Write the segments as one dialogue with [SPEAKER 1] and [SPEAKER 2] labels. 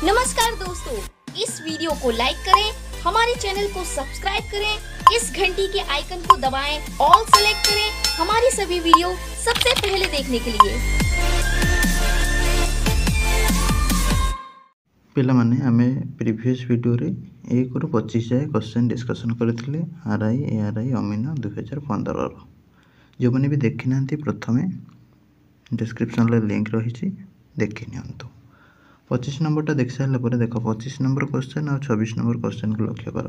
[SPEAKER 1] नमस्कार दोस्तों, इस वीडियो को लाइक करें, हमारे चैनल को सब्सक्राइब करें, इस घंटी के आइकन को दबाएं, ऑल सेलेक्ट करें हमारी सभी वीडियो सबसे पहले देखने के लिए।
[SPEAKER 2] पिला माने आमे प्रीवियस वीडियो रे 1 रु 25 जाए क्वेश्चन डिस्कशन करथिले आरआई एआरआई अमीना 2015 रो जो माने भी देखि नांती प्रथमे डिस्क्रिप्शन रे लिंक रही देखि नियंतु 25 नंबरटा देख सारा पर देख 25 नंबर क्वेश्चन और 26 नंबर क्वेश्चन को लक्ष्य कर।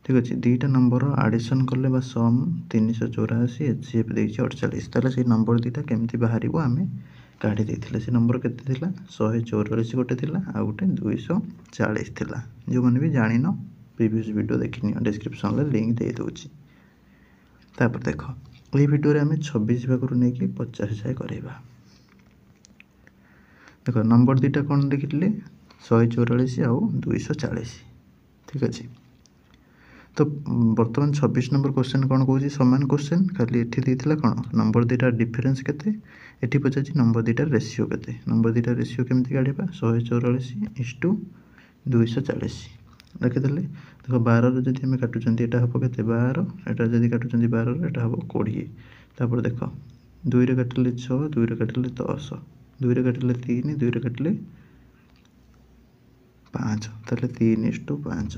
[SPEAKER 2] ठीक अच्छे दुईटा नंबर आडिशन कले बा सम 384 एचसीएफ देछि 48 ताले से नंबर दुईटा केमती बाहर आम काढ़ी देथिले से नंबर केते थिला 144 गोटे थिला आ गोटे 240 थिला जो माने भी जानिनो प्रीवियस वीडियो देखिनियो डिस्क्रिप्शन रे लिंक दे दोछि। तापर देखो ए वीडियो रे हमें 26 भाग नहीं कि 50 जाए करेबा। देखो नंबर दुईटा कौन देखिले 144 आउ 240। ठीक अच्छे तो बर्तमान 26 नंबर क्वेश्चन कौन कौन सामान क्वेश्चन खाली एठी देथिला कौन नंबर दुईटा डिफरेंस केते एठी पचाछि नंबर दुईटा रेशियो केते नंबर दुईटा रेशियो केमती काढिबा 144 * 240 रखिदेले। देखो 12 जदि हमें काटुचंती एटा हबो केते 12 एटा जदि काटुचंती 12 एटा हबो 20। तापर देखो 2 रे काटिले 6 2 रे काटिले 10 2 रे काटिले 3 2 रे काटिले 5 ताले 3:5।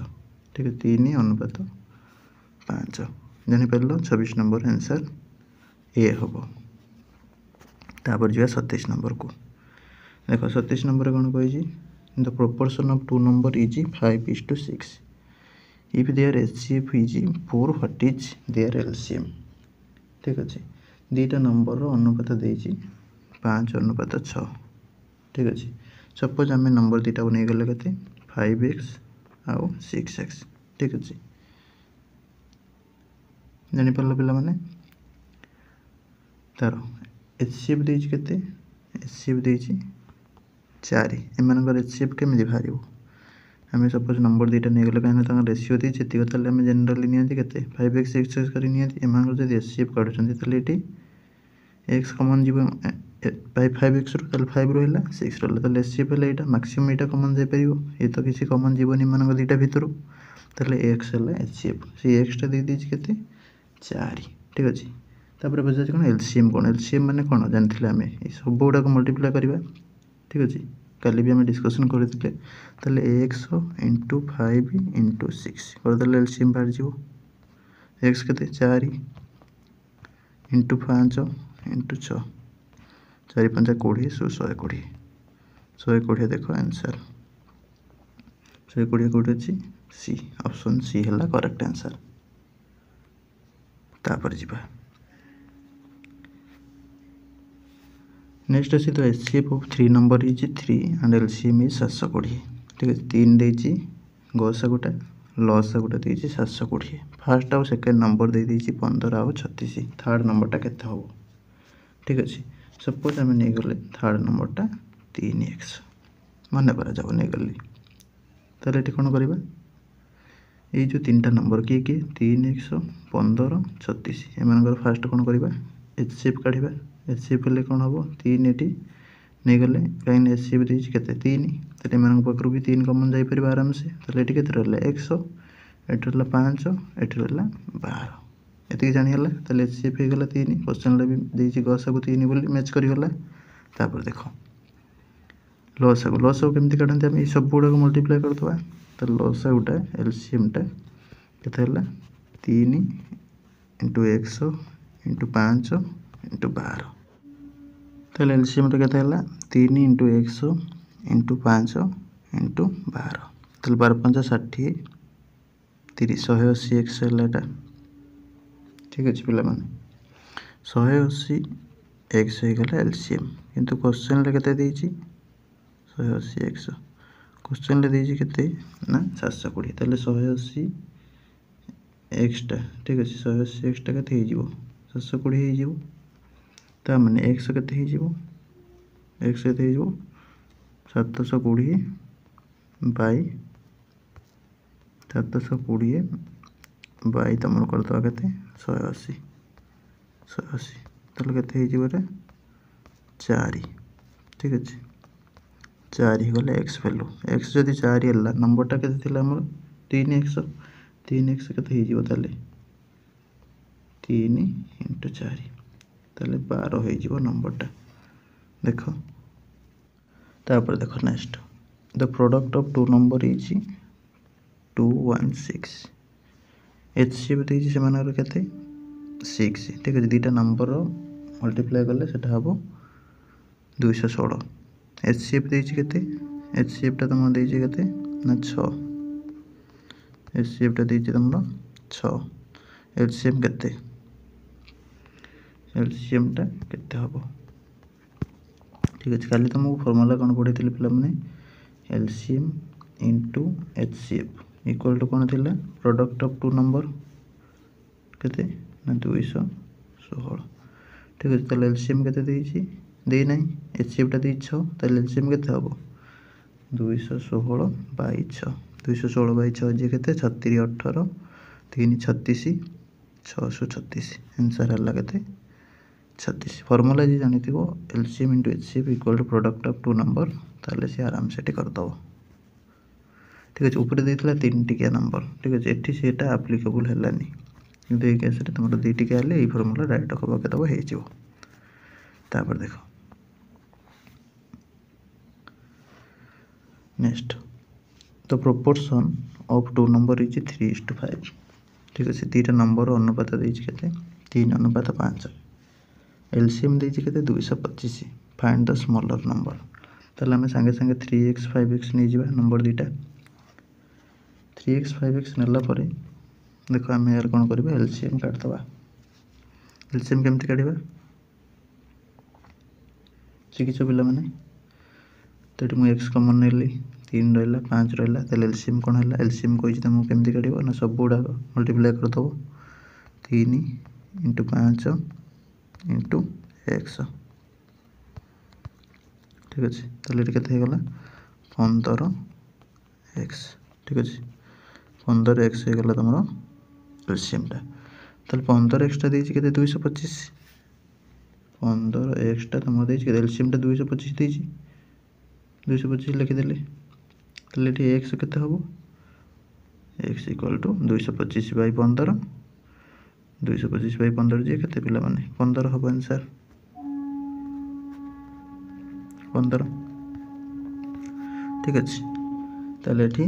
[SPEAKER 2] ठीक है 3:5 जानी पार 26 नंबर आंसर ए हम। तापर जा 27 नंबर को देख 27 नंबर कौन कही the proportion of two number is 5:6 if their HCF is 4 what is their LCM. ठीक अच्छे दुईटा नंबर अनुपात देछि 5:6। ठीक अच्छे सपोज आम नंबर दुईटा को नहीं गले के 5x आउ 6x। ठीक अच्छे जापार पिला माने तार एचसीएफ देछि केते एचसीएफ देछि 4 एमानकर एचसीएफ केमिति बाहर आम सपोज नंबर दुईटा नहीं गले कहीं रेशियो दी जी ताले आम जनरली नियंती केते 5x 6x कर नियंती एमानकर जदि एचसीएफ काढुचंती ताले एटी x कॉमन जीव 5x रो ताले 5 रहला 6 रहला ताले एचसीएफ हला एटा मैक्सिमम एटा कॉमन जाय परिबो ए तो किसी कॉमन जीवनी मानक दुईटा भितरु ताले x हला एचसीएफ से x टा दे दिछि केते 4। ठीक अछि तापर बजाज कोन एलसीएम माने कोन जानथिले आमे ए सब गुडा को मल्टीप्लाई करबा। ठीक अछि काली भी हमें डिस्कशन करथिले ताले x * 5 * 6 कर दले एलसीएम बाहर जीवो x केते 4 * 5 * 6 4 5 20 120 120 देखो आंसर 120 कोड अछि सी ऑप्शन सी हला करेक्ट आंसर। तापर जीवा नेक्स्ट अच्छी तो HCF of 3 number is 3 and LCM is 720। ठीक है 3 देछि गसा गोटा लसा गोटा देछि 720 फर्स्ट आउ सेकंड नंबर दे देछि 15 आउ 36 थर्ड नंबरटा केते हो। ठीक अच्छे सपोज आम नहीं गले थर्ड नंबरटा 3x मन पर जाओ नहीं गली ताले ये कौन करवा ये जो 3टा नंबर किए किए 3x 15 36 एम फास्ट कौन करवा एचसीएफ काढ़ा एचसीएफ हेल्ले कौन हम 3 ये नहीं गले कहीं एचसीएफ देछि केते 3 ताले एम पाखु भी 3 कमन जापर आराम से ताले ये केते रहला 100 एट रहला 5 एट रहला 12 एति जानिगला ताले एचसीएफ हो गला 3 क्वेश्चन रे भी देछि गसा को 3 बोली मैच करिगला। तापर देखो लसा को केमती काढंती हम सब गुडा को मल्टीप्लाई करदवा तो लसा गुटा एलसीएम टा केते हला 3 * 100 * 5 * 12 ताले एलसीएम टा केते हला 3 * 100 * 5 * 12 ताले 12 5 60 30 180 x हलाटा। ठीक अच्छे पिला माने 180 x हो गला एलसीएम किंतु क्वेश्चन रे केते देछि 180 x क्वेश्चन रे देछि केते ना 720 ताले 180 x टा। ठीक अच्छे 180 x टा केते हो जिवो 720 हो जिवो ता माने x केते हो जिवो x केते हो जिवो 720 बाय 720 बाई तुम करदे के 180 ताले के 4। ठीक अच्छे चारि गले एक्स वैल्यू एक्स जदि 4 है नंबरटा के 3x 3x के 3 × 4 ताले 12 हो नंबरटा देख तापर देख next the product of two number is 216 HCF देछि सेमानर केते 6 ठीक है दुटा नंबर मल्टीप्लाई कले सेटा हम 216 एचसीएफ देछि केते एचसीएफटा तुम देछि केते ना 6 एचसीएफटा देछि तुम 6 एलसीएम केते एलसीएमटा केते हबो ठीक है खाली तुमको फॉर्मूला कौन पढ़ी पे मैंने LCM into HCF equal to कौन थी प्रोडक्ट ऑफ टू नंबर केते ना 216 ठीक है ताले एलसीएम केते देछि दे नहीं एचसीएफटा दे 6 ताले एलसीएम केते हबो 216 बाई 6 216 बाई 6 जे केते 36 18 3 36 636 आंसर हला केते 36 फॉर्मूला जी जानी थी LCM into HCF equal to product of two number ताले से आराम से करदब ठीक है ऊपर देता 3 टिकिया नंबर ठीक है एठी सेटा एप्लीकेबल हेलानी किंतु ए केस रे तुमरो 2 टिकिया हेले ए फॉर्मूला डायरेक्ट पकेदब हो जिवो तापर देखो next the proportion of two number is 3:5 ठीक है दुटा नंबर अनुपात देछि केते 3:5 एलसीएम देछि केते 225 फाइंड द स्मॉलर नंबर ताले हमें संगे संगे 3x 5x नहीं जिबा नंबर दुटा 3x 5x नेला परे देखो आम यार कौन करवा एलसीएम काटदबा एलसीएम केमती काढ़ा शिखिच पिला मैंने तो ये मुझे एक्स कमन नेली 3 रहा 5 रहा तेल एलसीएम कौन है एलसीएम कही तुमको केमती काढ़ ना सब गुड़ाक मल्टीप्लाई करदेव 3 × 5 × x ठीक अच्छे ताले के 15x ठीक अच्छे 15x हो गला तुम एलसीएमटा ताले 15x देछि केते 225 15x तुम देछि केते एलसीएमटा 225 देछि 225 लिखिदेले ताले एठी x केते हबो x equal to 225 by 15 225 by 15 जे केते पिला माने 15 हबो आंसर 15 ठीक अच्छे ताले एठी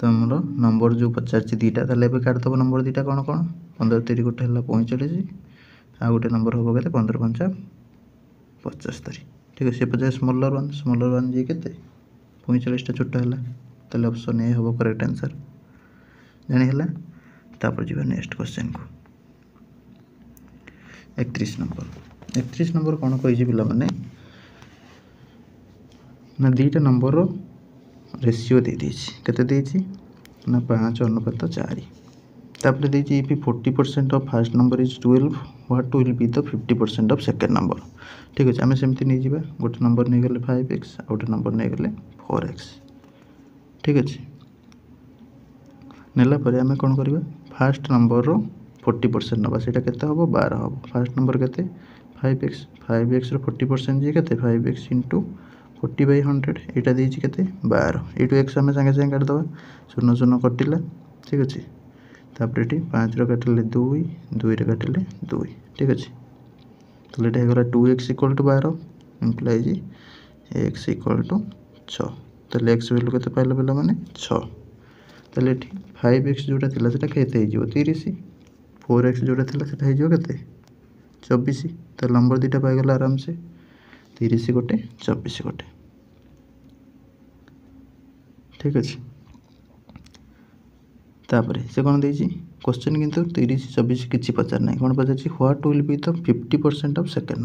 [SPEAKER 2] तुम नंबर जो पचार दुटा ताले काटदब नंबर दुटा कौन कौन 15 3 गोटे है 45 आ गोटे नंबर हम के 15 5 75 ठीक है सी पचास स्मॉलर वन जी के 45 छोट है ताले ऑप्शन ए हम करेक्ट आंसर जानी तापर जी नेक्स्ट क्वेश्चन को 31 नंबर कौन कही पिला माने ना दुटा नंबर रेशियो दे दीची केते दीची ना 5:4 तापर दीची if 40% of first number is 12 what will be the 50% of second number ठीक अच्छे आम सेमती नहीं जावा गोटे नंबर नहीं गले 5x गोटे नंबर नहीं गले 4x ठीक अच्छे नेला परे आम कौन करवा फास्ट नंबर रो 40% नवा सेटा केते हबो 12 हबो फास्ट नंबर केते 5x रो 40% जी केते 5x * 40/100 यहाँ देती के 12 यू एक्स आम सागे सागे काटिदेवा 0 0 कटिला ठीक अच्छे तापर ये 5 काटिले 2 2 काटिले 2 ठीक अच्छे तो ये होगा 2x = 12 इम्प्लाइज x = 6 तो एक्स वैल्यू के पाइल पे मैंने 6 तो ये 5x जोटा थी से 30 4x जोटा थी के 24 तो नंबर दुटा पाईगला आराम से 30 गोटे 24 गोटे ठीक अच्छे तापर से कौन देती क्वेश्चन किंतु 30 24 किसी पचार ना कौन पचार what will be the 50% of second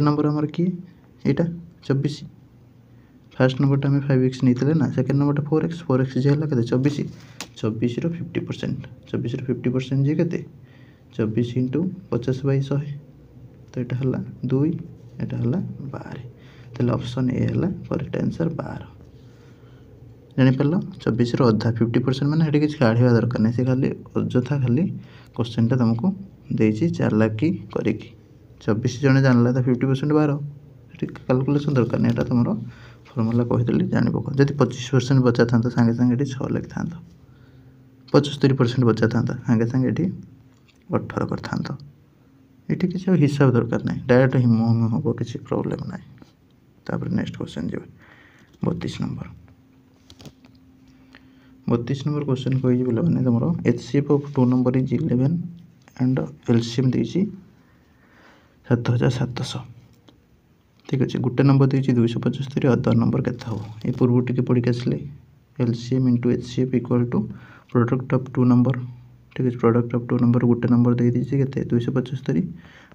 [SPEAKER 2] number आमर किए यहाँ 24 फास्ट नंबर आम 5x नहीं ना सेकेंड नंबर 4x जे है 24 24 रो 50% 24 रो 50% जे के 24 × 50/100 तो यहाँ है 2 यहाँ है 12 तो ऑप्शन ए है करेक्ट आंसर 12 जापर 24 अधा 50% मैंने ये किसी काढ़ा दरकार नहीं से खाली अଯଥା खाली क्वेश्चन तुमको देती चालाकी करी 24 जन जानला तो 50% 12 कैलकुलेसन दरकार नहीं तुम फर्मूला कहीदेली जान पक जब 25% बचा था सागे सागे ये 6 लिखि था 75% बचा था सागे सागे ये 18 कर था ये किसी हिसाब दरकार ना डायरेक्ट हिम हम किसी प्रोब्लेम ना तापर नेक्स्ट क्वेश्चन जी 32 नंबर 32 नंबर क्वेश्चन कही पे तुम HCF of 2 number is 11 and LCM देसी 7700 ठीक अच्छे गोटे नंबर देती 275 अदर नंबर के ये पूर्व टी पढ़ी आसले LCM into HCF equal to product of 2 number ठीक है प्रोडक्ट ऑफ 2 नंबर गोटे नंबर दे दीजिए के 275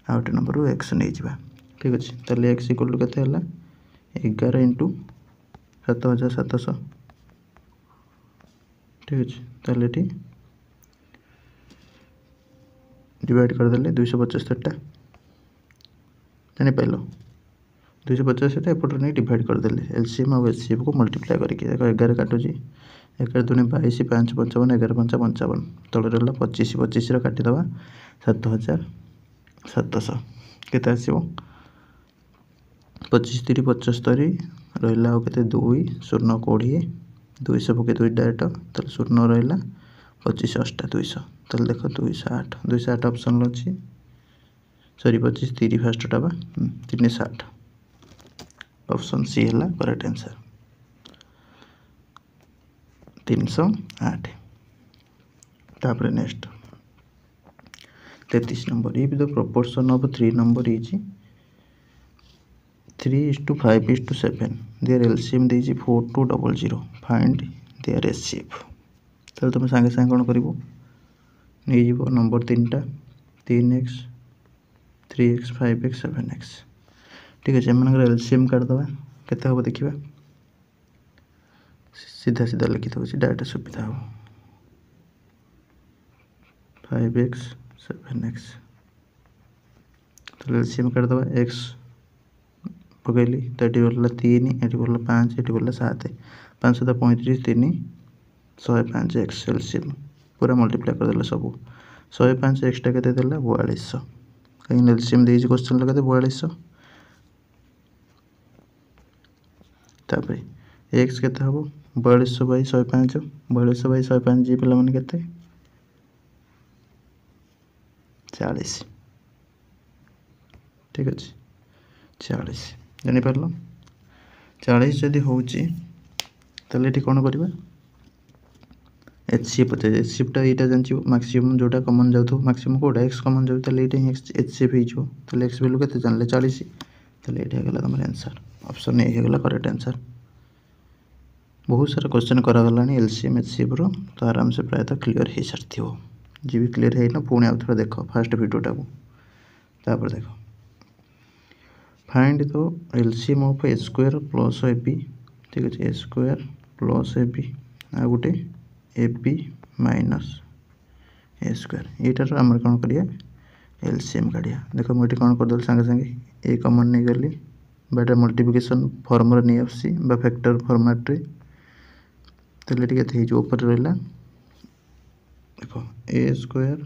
[SPEAKER 2] आ गोटे नंबर एक्स नहीं जा ठीक अच्छे ताले एक्स इक्वल टू के 11 इंटू 7700 ठीक अच्छे ताले डिवाइड करदे 275 जानी पाइल 250 एपट नहीं डिवाइड करदे एलसीएम और एचसीएफ को मल्टीप्लाई करके 11 काटुची 11 दूनी 22 5 55 11 5 55 तले रहा 25 25 काटिदेवा 7700 केते आसो 25 3 75 रहा के 2 शून्य 20 200 पके 2 डायरेक्ट तो शून्य रहा 25 8 200 तो देख 208 208 ऑप्शन अच्छी सॉरी 25 3 फास्ट 360 ऑप्शन सी है करेक्ट आंसर 308 तापर next 33 number if the proportion of 3 number is 3:5:7 their LCM देजी 4200 फाइंड देयर एचसीएफ तो तुम सांगे सांगे कौन कर नहीं जीव number 3टा 3x 3x 5x 7x ठीक है एम एलसीएम काटिदेवा केते हम देखा सीधा सीधा लिखी दूसरी डायरेक्ट सुविधा हम 5x 7x तो एलसीएम काटिदेवा x पकईली तो ये बोला 3 ये बोला 5 ये बोला 7 5 7 35 3 105 एक्स एलसीएम पूरा मल्टीप्लाई करदे सब 105 एक्सटा के 4200 कहीं एलसीएम दे क्वेश्चन लगा 4200 तापर एक्स के 4200 बाई 105 4200 बाई 105 जी पे मैंने के 40 ठीक अच्छे 40 जानीपार 40 जदि हूँ ताले ये कौन करवा एचसीएफ पचास एचसीएफटा यहाँ जानी मैक्सिमम जोटा कमन जाऊ मैक्सिमम कौटा एक्स कमन जाऊ एचसीएफ हो एक्स भैल्यू के जानले 40 ताले ये तुम आंसर ऑप्शन ए होगा करेक्ट आंसर बहुत सारा क्वेश्चन करागला एलसीएम एचसीएफ रो तो आराम से प्रायतः क्लीयर हो सारी हो जी भी क्लीयर है ना पुणी आउ थे देख फास्ट भिडियोटा को तापर देख find the LCM of a square plus a b ठीक अच्छे a square plus a b आ गोटे a b minus a square यार आम कौन करिया एलसीएम काढ़िया देख मुझे कौन करदे सागे सागे ए कमन नहीं गली बाटा मल्टीप्लिकेशन फॉर्म नहीं आसी फैक्टर फॉर्मेट तो ऊपर रहा देख ए स्क्वायर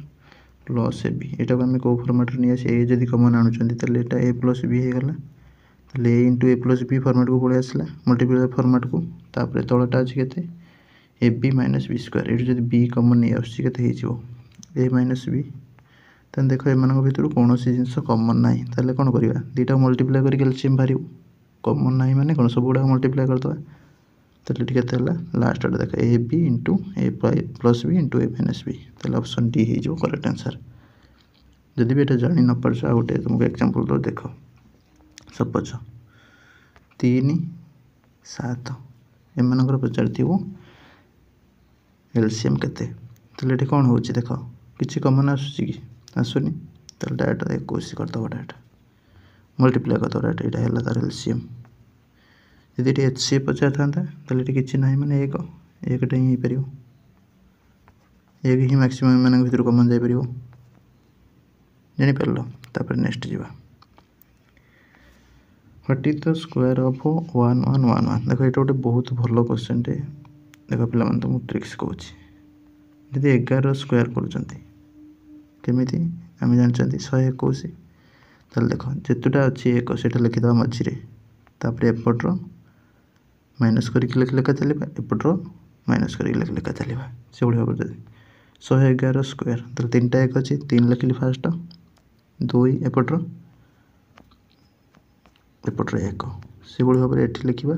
[SPEAKER 2] प्लस ए बी यहाँ को आम कौ फॉर्मेट नहीं आसी ए जब कमन आणुंट ए प्लस बी होगा ए into a plus B format को पड़े आसला मल्टीप्लाई फॉर्मेट को तापर तलटा अच्छे के a b minus b square ये जब बी कमन नहीं आसके ए माइनस बी तो देख एम भर कौन सी जिन कमन ना ताले कौन करवा दुटा मल्टीप्लाई करके एलसीएम बाहर कमन ना माने कौन सब गुड़ा मल्टीप्लाई करदे तो लास्ट देख a b into a plus b into a minus b तो ऑप्शन डी हो करेक्ट आंसर जदि भी ये जानी न पार्छ आ गए तुमको एग्जांपल तो देख सपोज 3 7 एम पचार एलसीएम केते तो कौन हो देख किसी कमन आसूँ कि आसुनी तो डायरेक्ट 21 करदे डायरेक्ट मल्टीप्लाई करदे डायरेक्ट यहाँ तार एलसीएम यदि ये एचसीएफ पचार था तो किसी ना माने एकटा ही पार एक ही मैक्सिमम मान भर कमन जापर जानीपार तापर next Java what is the square of 1111 देख ये गोटे बहुत भल क्वेश्चन टे देख पे तो मुझे ट्रिक्स कहूँ जदि 11 स्क्वायर करमी आम जानते 121 ताल देख जितटा अच्छी एक से लिखिद मझे तापर एपट्र माइनस करके लेखा चलवा एपटर माइनस करके लेखा चलवा से भाव जब 111 स्क्वायर तो 3टा 1 अच्छी 3 लिखिली फास्ट 2 एपटर 1 से भाव में ये लिखा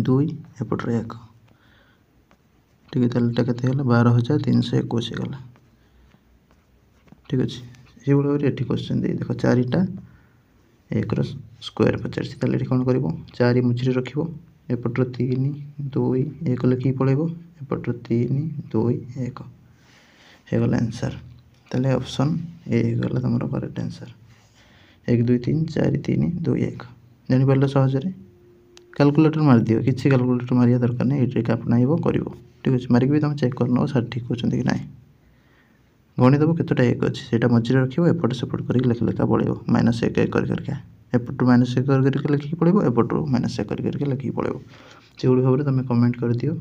[SPEAKER 2] 2 एपटर 1 ठीक है ताल के 12,321 गला ठीक अच्छे से भाव में ये क्वेश्चन दे देख 4टा 1 स्क्वायर पचार कौन कर 4 मझे रख एपटर 3 2 1 लिखिकी पड़ेब एपटर 3 2 1 होगला आंसर ताले ऑप्शन ए होगला तुम करेक्ट आंसर 1 2 3 4 3 2 1 जापर सहजरे कैलकुलेटर मार दियो किसी कैलकुलेटर मारिया दरकार नहीं ये अपनाइब कर ठीक अच्छे मारिक भी तुम चेक कर नब सार ठीक कहते कि ना गणिदेव केतटा 1 अच्छे से मझे रख एपट सेपट कर लेखा पड़ेब -1 1 करके एपटू -1 करके लिखिकी पड़ेब एपटू -1 करके लिखिकी पड़ेब से भाव में तुम कमेंट कर दियो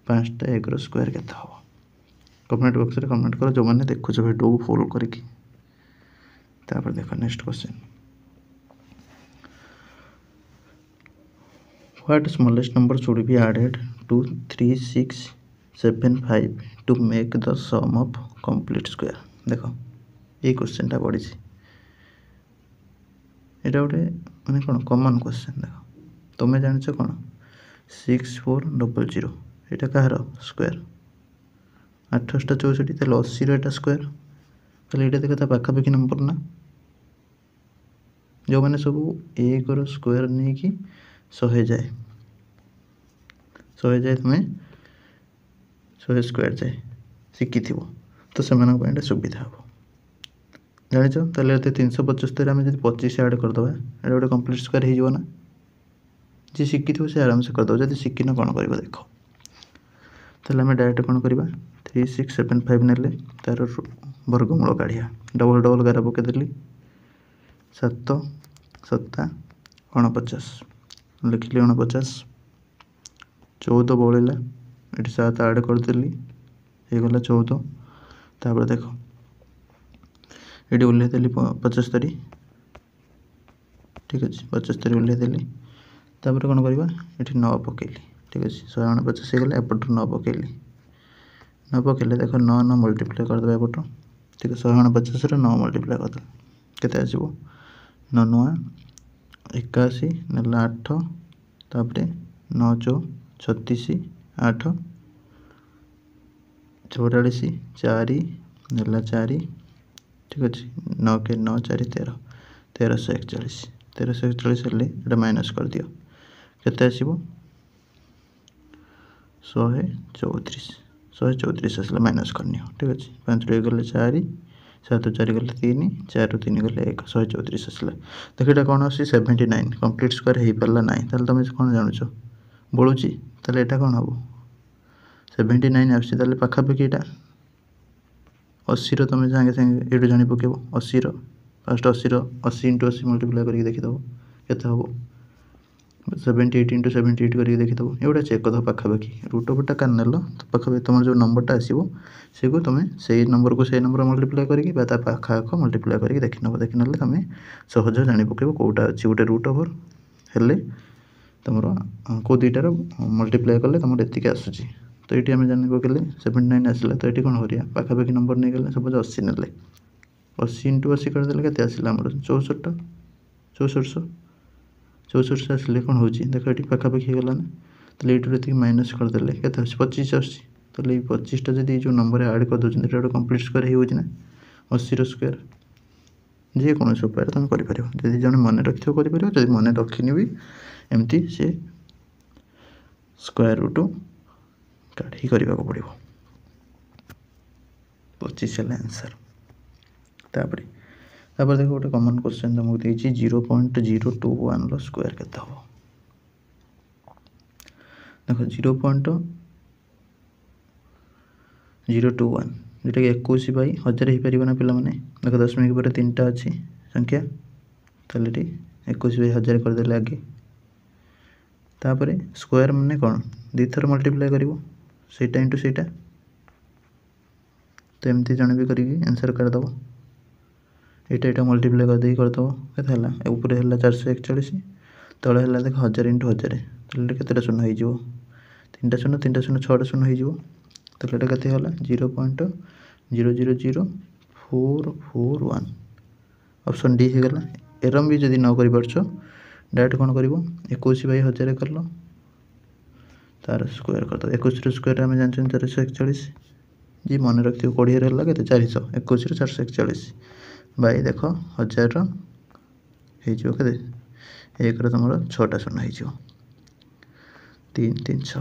[SPEAKER 2] 5टा 1 स्क्वायर के हम कमेंट बॉक्स में कमेंट कर जो मैंने देखुच भिडियो को फॉलो करके देख next question what smallest number should be added to 3 6 7 5 to make the sum of complete square देख ये क्वेश्चन पड़ी এটা गोटे मैंने कौन कमन क्वेश्चन देख तुम्हें जान कौन 6400 यहाँ कहार स्क्वायर 8 टा 64 तेल 80 रा स्क्वायर ताले ये देख पाखापाखि नंबर ना जो मैंने सब 1 स्क्वायर नहीं कि 100 जाए तुम्हें 100 स्क्वायर जाए शिखी तो से सुविधा हम जाच ताले 375 आम जब 25 ऐड करदे ये गोटे कंप्लीट स्क्वायर हो ना जी शिखी से आराम से करदे जब शिखिन कौन कर देख ताले आम डायरेक्ट कौन करवा 3 6 7 5 ने तार वर्गमूल काढ़िया डबल डबल गार पकईदेली 7 7 49 लिखिली 49 14 बढ़ला ये 7 ऐड करदेली होगला 14 तापर देख ये ओल्लैदेली 75 ठीक अच्छे 75 ओल्लैदेली तापर कौन करवा ये 9 पकईली ठीक अच्छे 149 होगा एपट 9 पकईली 9 पकईले देख 9 9 मल्टीप्लाई करदे एपट ठीक है 149 9 मल्टीप्लाई करदे केते आसीबो 9 9 81 नेला 8 तापर 9 4 36 8 44 4 नेला 4 ठीक अच्छे 9 के 9 4 13 1341 1341 हेल्ले ये माइनस कर दियो केते आसीबो 134 आसला माइनस करनी ठीक अच्छे 5 गले 4 7 4 गले 3 4 3 गले 1 134 आसला देख ये कौन आस 79 कंप्लीट स्क्वायर हो पारा ना ताल तुम कौन जानुच बलूची ताले ये कौन हम 79 आसे पाखापाखि यहाँ 80 तुम सागे सागे ये जानी पकेब 80 फास्ट 80 80 इंटू 80 मल्टीप्लाई करके देखीदेव केते हम 78 इंटू 78 करके देखीदेव ये चेक कर पाखापाखि रूट ओवरटा कान नेल तो पाखापाखि तुम जो नंबरटा आसो से को तुम से नंबर को से नंबर मल्टीप्लाई करके पाखाख मल्टीप्लाई करके देखने तुम सहज जानी पकेब कौटा अच्छी गोटे रूट ओवर हेल्ले तुम कौ दुईटार मल्टीप्लाई कले तुम ये आसूँ तो ये आम जानी पकड़े 79 आसला तो ये कौन करा पाखापाखि नंबर नहीं गले सपोज 80 ने 80 इंटू 80 करदे के आसला 64 64 आसले कौन हो देख ये पाखापाखि गला ना तो ये माइनस करदे के 25 आस तो 25टा जब जो नंबर ऐड कर दूसरी गोटे कंप्लीट स्क्वायर होना 80 स्क्वायर जेकोसी उपाय तुम कर जब मन रखी कर मन रखनी भी एमती से स्क्वायर रूट काढ़ी करने को पड़ो 25 है आंसर तापर देख गोटे कमन क्वेश्चन तुमको देखिए 0.021 स्क्वायर के देख 0.021 जोटा कि 21 बै 1000 हो पार ना पे देख दशमिक पर 3टा अच्छी संख्या ताले 21 बै 1000 करदे आगे तापर स्क्वायर माने कौन 2 थर मल्टीप्लाई करिवो सेटा इंटू सेटा तो एमती जन भी करी आंसर करदेव यहाँ मल्टीप्लाई करदे करदेव के ऊपर है 441 तले है देख 1000 इंटू 1000 ताहले केतेटा शून्य हो जिवो 3टा शून्य 6टा शून्य हो जिवो ताहले एटा केते होला 0.0004441 ऑप्शन डी हो गला एरम भी जदी न करि परछो डायरेक्ट कोन करिवो 21/1000 करलो तार स्क्वायर कर दो 21 रो स्क्वायर हम जानछन 441 जी मन रखियो 20 रे हला केते 400 21 रो 441 बाय देखो 1000 रो हे जो केते एक रो तमरो 6टा शून्य हे जो 336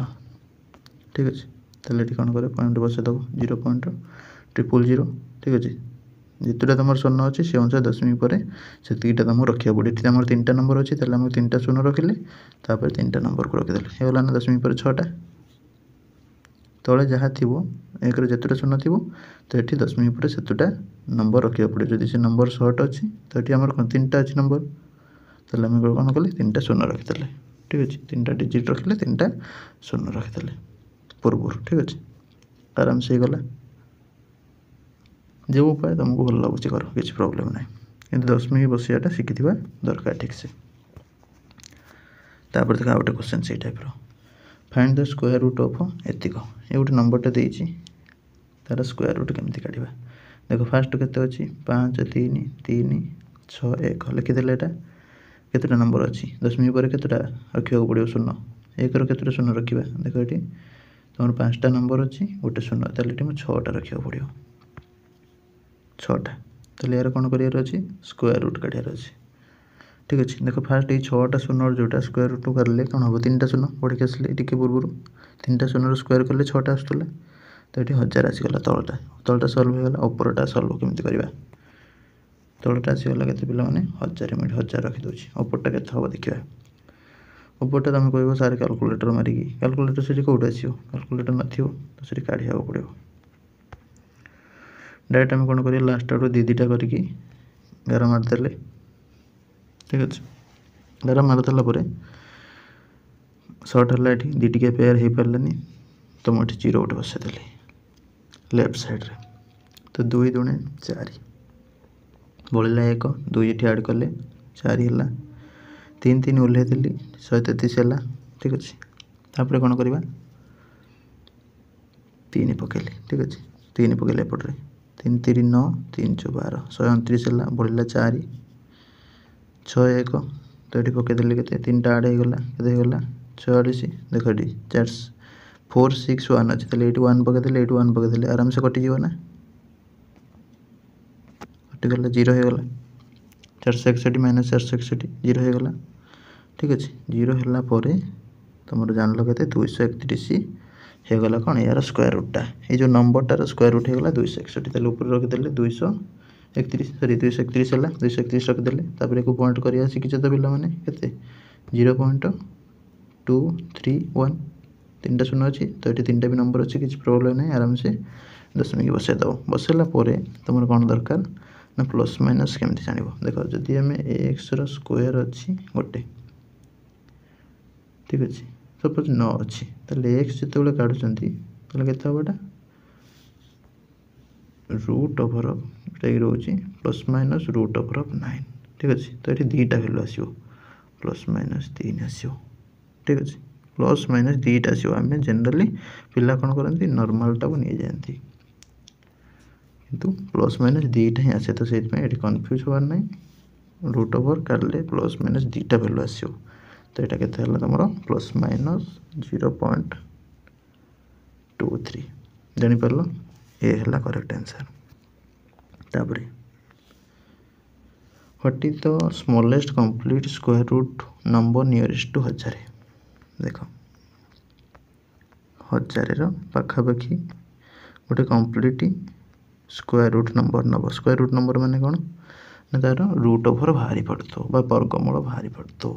[SPEAKER 2] ठीक अछि ताले टी कोन करे पॉइंट बसे दबो 0.000 ठीक अछि जितुटा तमर शून्य अछि से अनुसार दशमी परे सेतिटा तमर रखिया पड़े एठी तमर 3टा नंबर अछि ताले हम 3टा शून्य रखिले तापर 3टा नंबर को रखि देले हे होला ना दशमी परे 6टा तळे जहा थिबो एक रे जतुटा शून्य थिबो तो एठी दशमी परे सेतुटा नंबर रखिया पड़े जदि से नंबर शॉर्ट अछि तो एठी हमर 3टा अछि नंबर ताले हम कोन करले 3टा शून्य रखि देले ठीक अछि 3टा डिजिट रखिले 3टा शून्य रखि देले पूर्वरु ठीक अछि आराम से गला जो उपाय तुमको भल लगुच कर किसी प्रॉब्लम ना कि दशमी बसियाटा शिखिथिबा दरकार ठीक से तापर देखा गोटे क्वेश्चन से टाइप रो find the square root of एतिक ये गोटे नंबरटा देइछि तार स्क्वायर रूट केमति काढिबा देखो फास्ट केते अछि 5 3 3 6 1 लिखि देले एटा केतेटा नंबर अछि दशमी पर केतेटा रखियो पड़ियो शून्य एक रो केतेटा शून्य रखिबा देखो एटी तमर 5टा नंबर अछि गोटे शून्य ताले एटी 6टा रखियो पड़ियो 6टा ताले यार कोन करियर अछि स्क्वायर रूट काढियर अछि ठीक अछि देखो फास्ट ए 6टा शून्य जोटा स्क्वायर रूट करले कोन हो 3टा शून्य पढि के असले टिके पूर्वरु 3टा शून्य रो स्क्वायर करले 6टा आस्तले तो एटी 1000 आसी गला तळटा सॉल्व हो गला ऊपरटा सॉल्व केमति करबा तळटा आसी गला केते पिला माने 1000 मिनिट 1000 रखि दोछि ऊपरटा केते हो देखिबा ऊपरटा तमे कहबो सारे कैलकुलेटर मारि की कैलकुलेटर से कोड आसीओ कैलकुलेटर नथियो तो से काढिया पड़ियो डायरेक्ट हम कोन करिया लास्ट आरो दीदीटा करके 11 मार देले ठीक अछि 11 मार देला परे शॉर्ट हला एठी दीटी के पेयर हे परलनी तो मोठी 0 उठ बसे देले लेफ्ट साइड रे तो 2 दुणे 4 बोलला 1 2 एठी ऐड करले 4 हला 3 3 उल्हे देली 133 हला ठीक अछि तापर कोन करबा 3 पकेले ठीक अछि 3 पकेले पडरे 3 3 9 3 4 12 129 हला बोलला 4 6 1 तो एठी पके देले केते 3टा ऐड हे गला केते हे गला 44 देखो डी 4 4 6 1 अछि तले 81 पके देले 81 पके देले आराम से कटि जीव ना कटि गला 0 हे गला 461 - 461 0 हे गला ठीक अछि 0 हला परे तमरो जानलो केते 231 हे गला कोन यार स्क्वायर रूट टा ए जो नंबर टार स्क्वायर रूट हे गला 261 तले ऊपर रख देले 231 सॉरी 231 हला 231 रख देले तापर एको पॉइंट करिया सिखि छ त बिला माने केते 0.231 तीनटा शून्य अछि तो एटी तीनटा भी नंबर अछि किछ प्रॉब्लम नै आराम से दशमी के बसे दो बसेला परे तमर कोन दरकार ना प्लस माइनस केमति जानिबो देखो जदी हमें x रो स्क्वायर अछि गोटे ठीक अछि सपोज 9 अछि तले x जतबेले काढु चंती तले केते होबटा रूट ओवर एटा रोची plus minus root over of 9 ठीक अछि तो एटी दीटा वैल्यू आसीओ प्लस माइनस 3 आसीओ ठीक अछि प्लस माइनस दीटा आसीओ हमें जनरली पिला कोन करंती नॉर्मल टा को नि जानती किंतु प्लस माइनस दीटा ही आसे तो सेत में एटी कंफ्यूज होवार नै रूट ओवर करले प्लस माइनस दीटा वैल्यू आसीओ तो एटा केते हला तमरो प्लस माइनस 0.23 जानि परलो ए हला करेक्ट आंसर तापरे what is the smallest complete square root number nearest to 1000 देखो 1000 रो पाखा पाखी गोटे कंप्लीट स्क्वायर रूट नंबर नबो स्क्वायर रूट नंबर माने कोन ना तार रूट ओवर भारी पड़तो बा वर्गमूल भारी पड़तो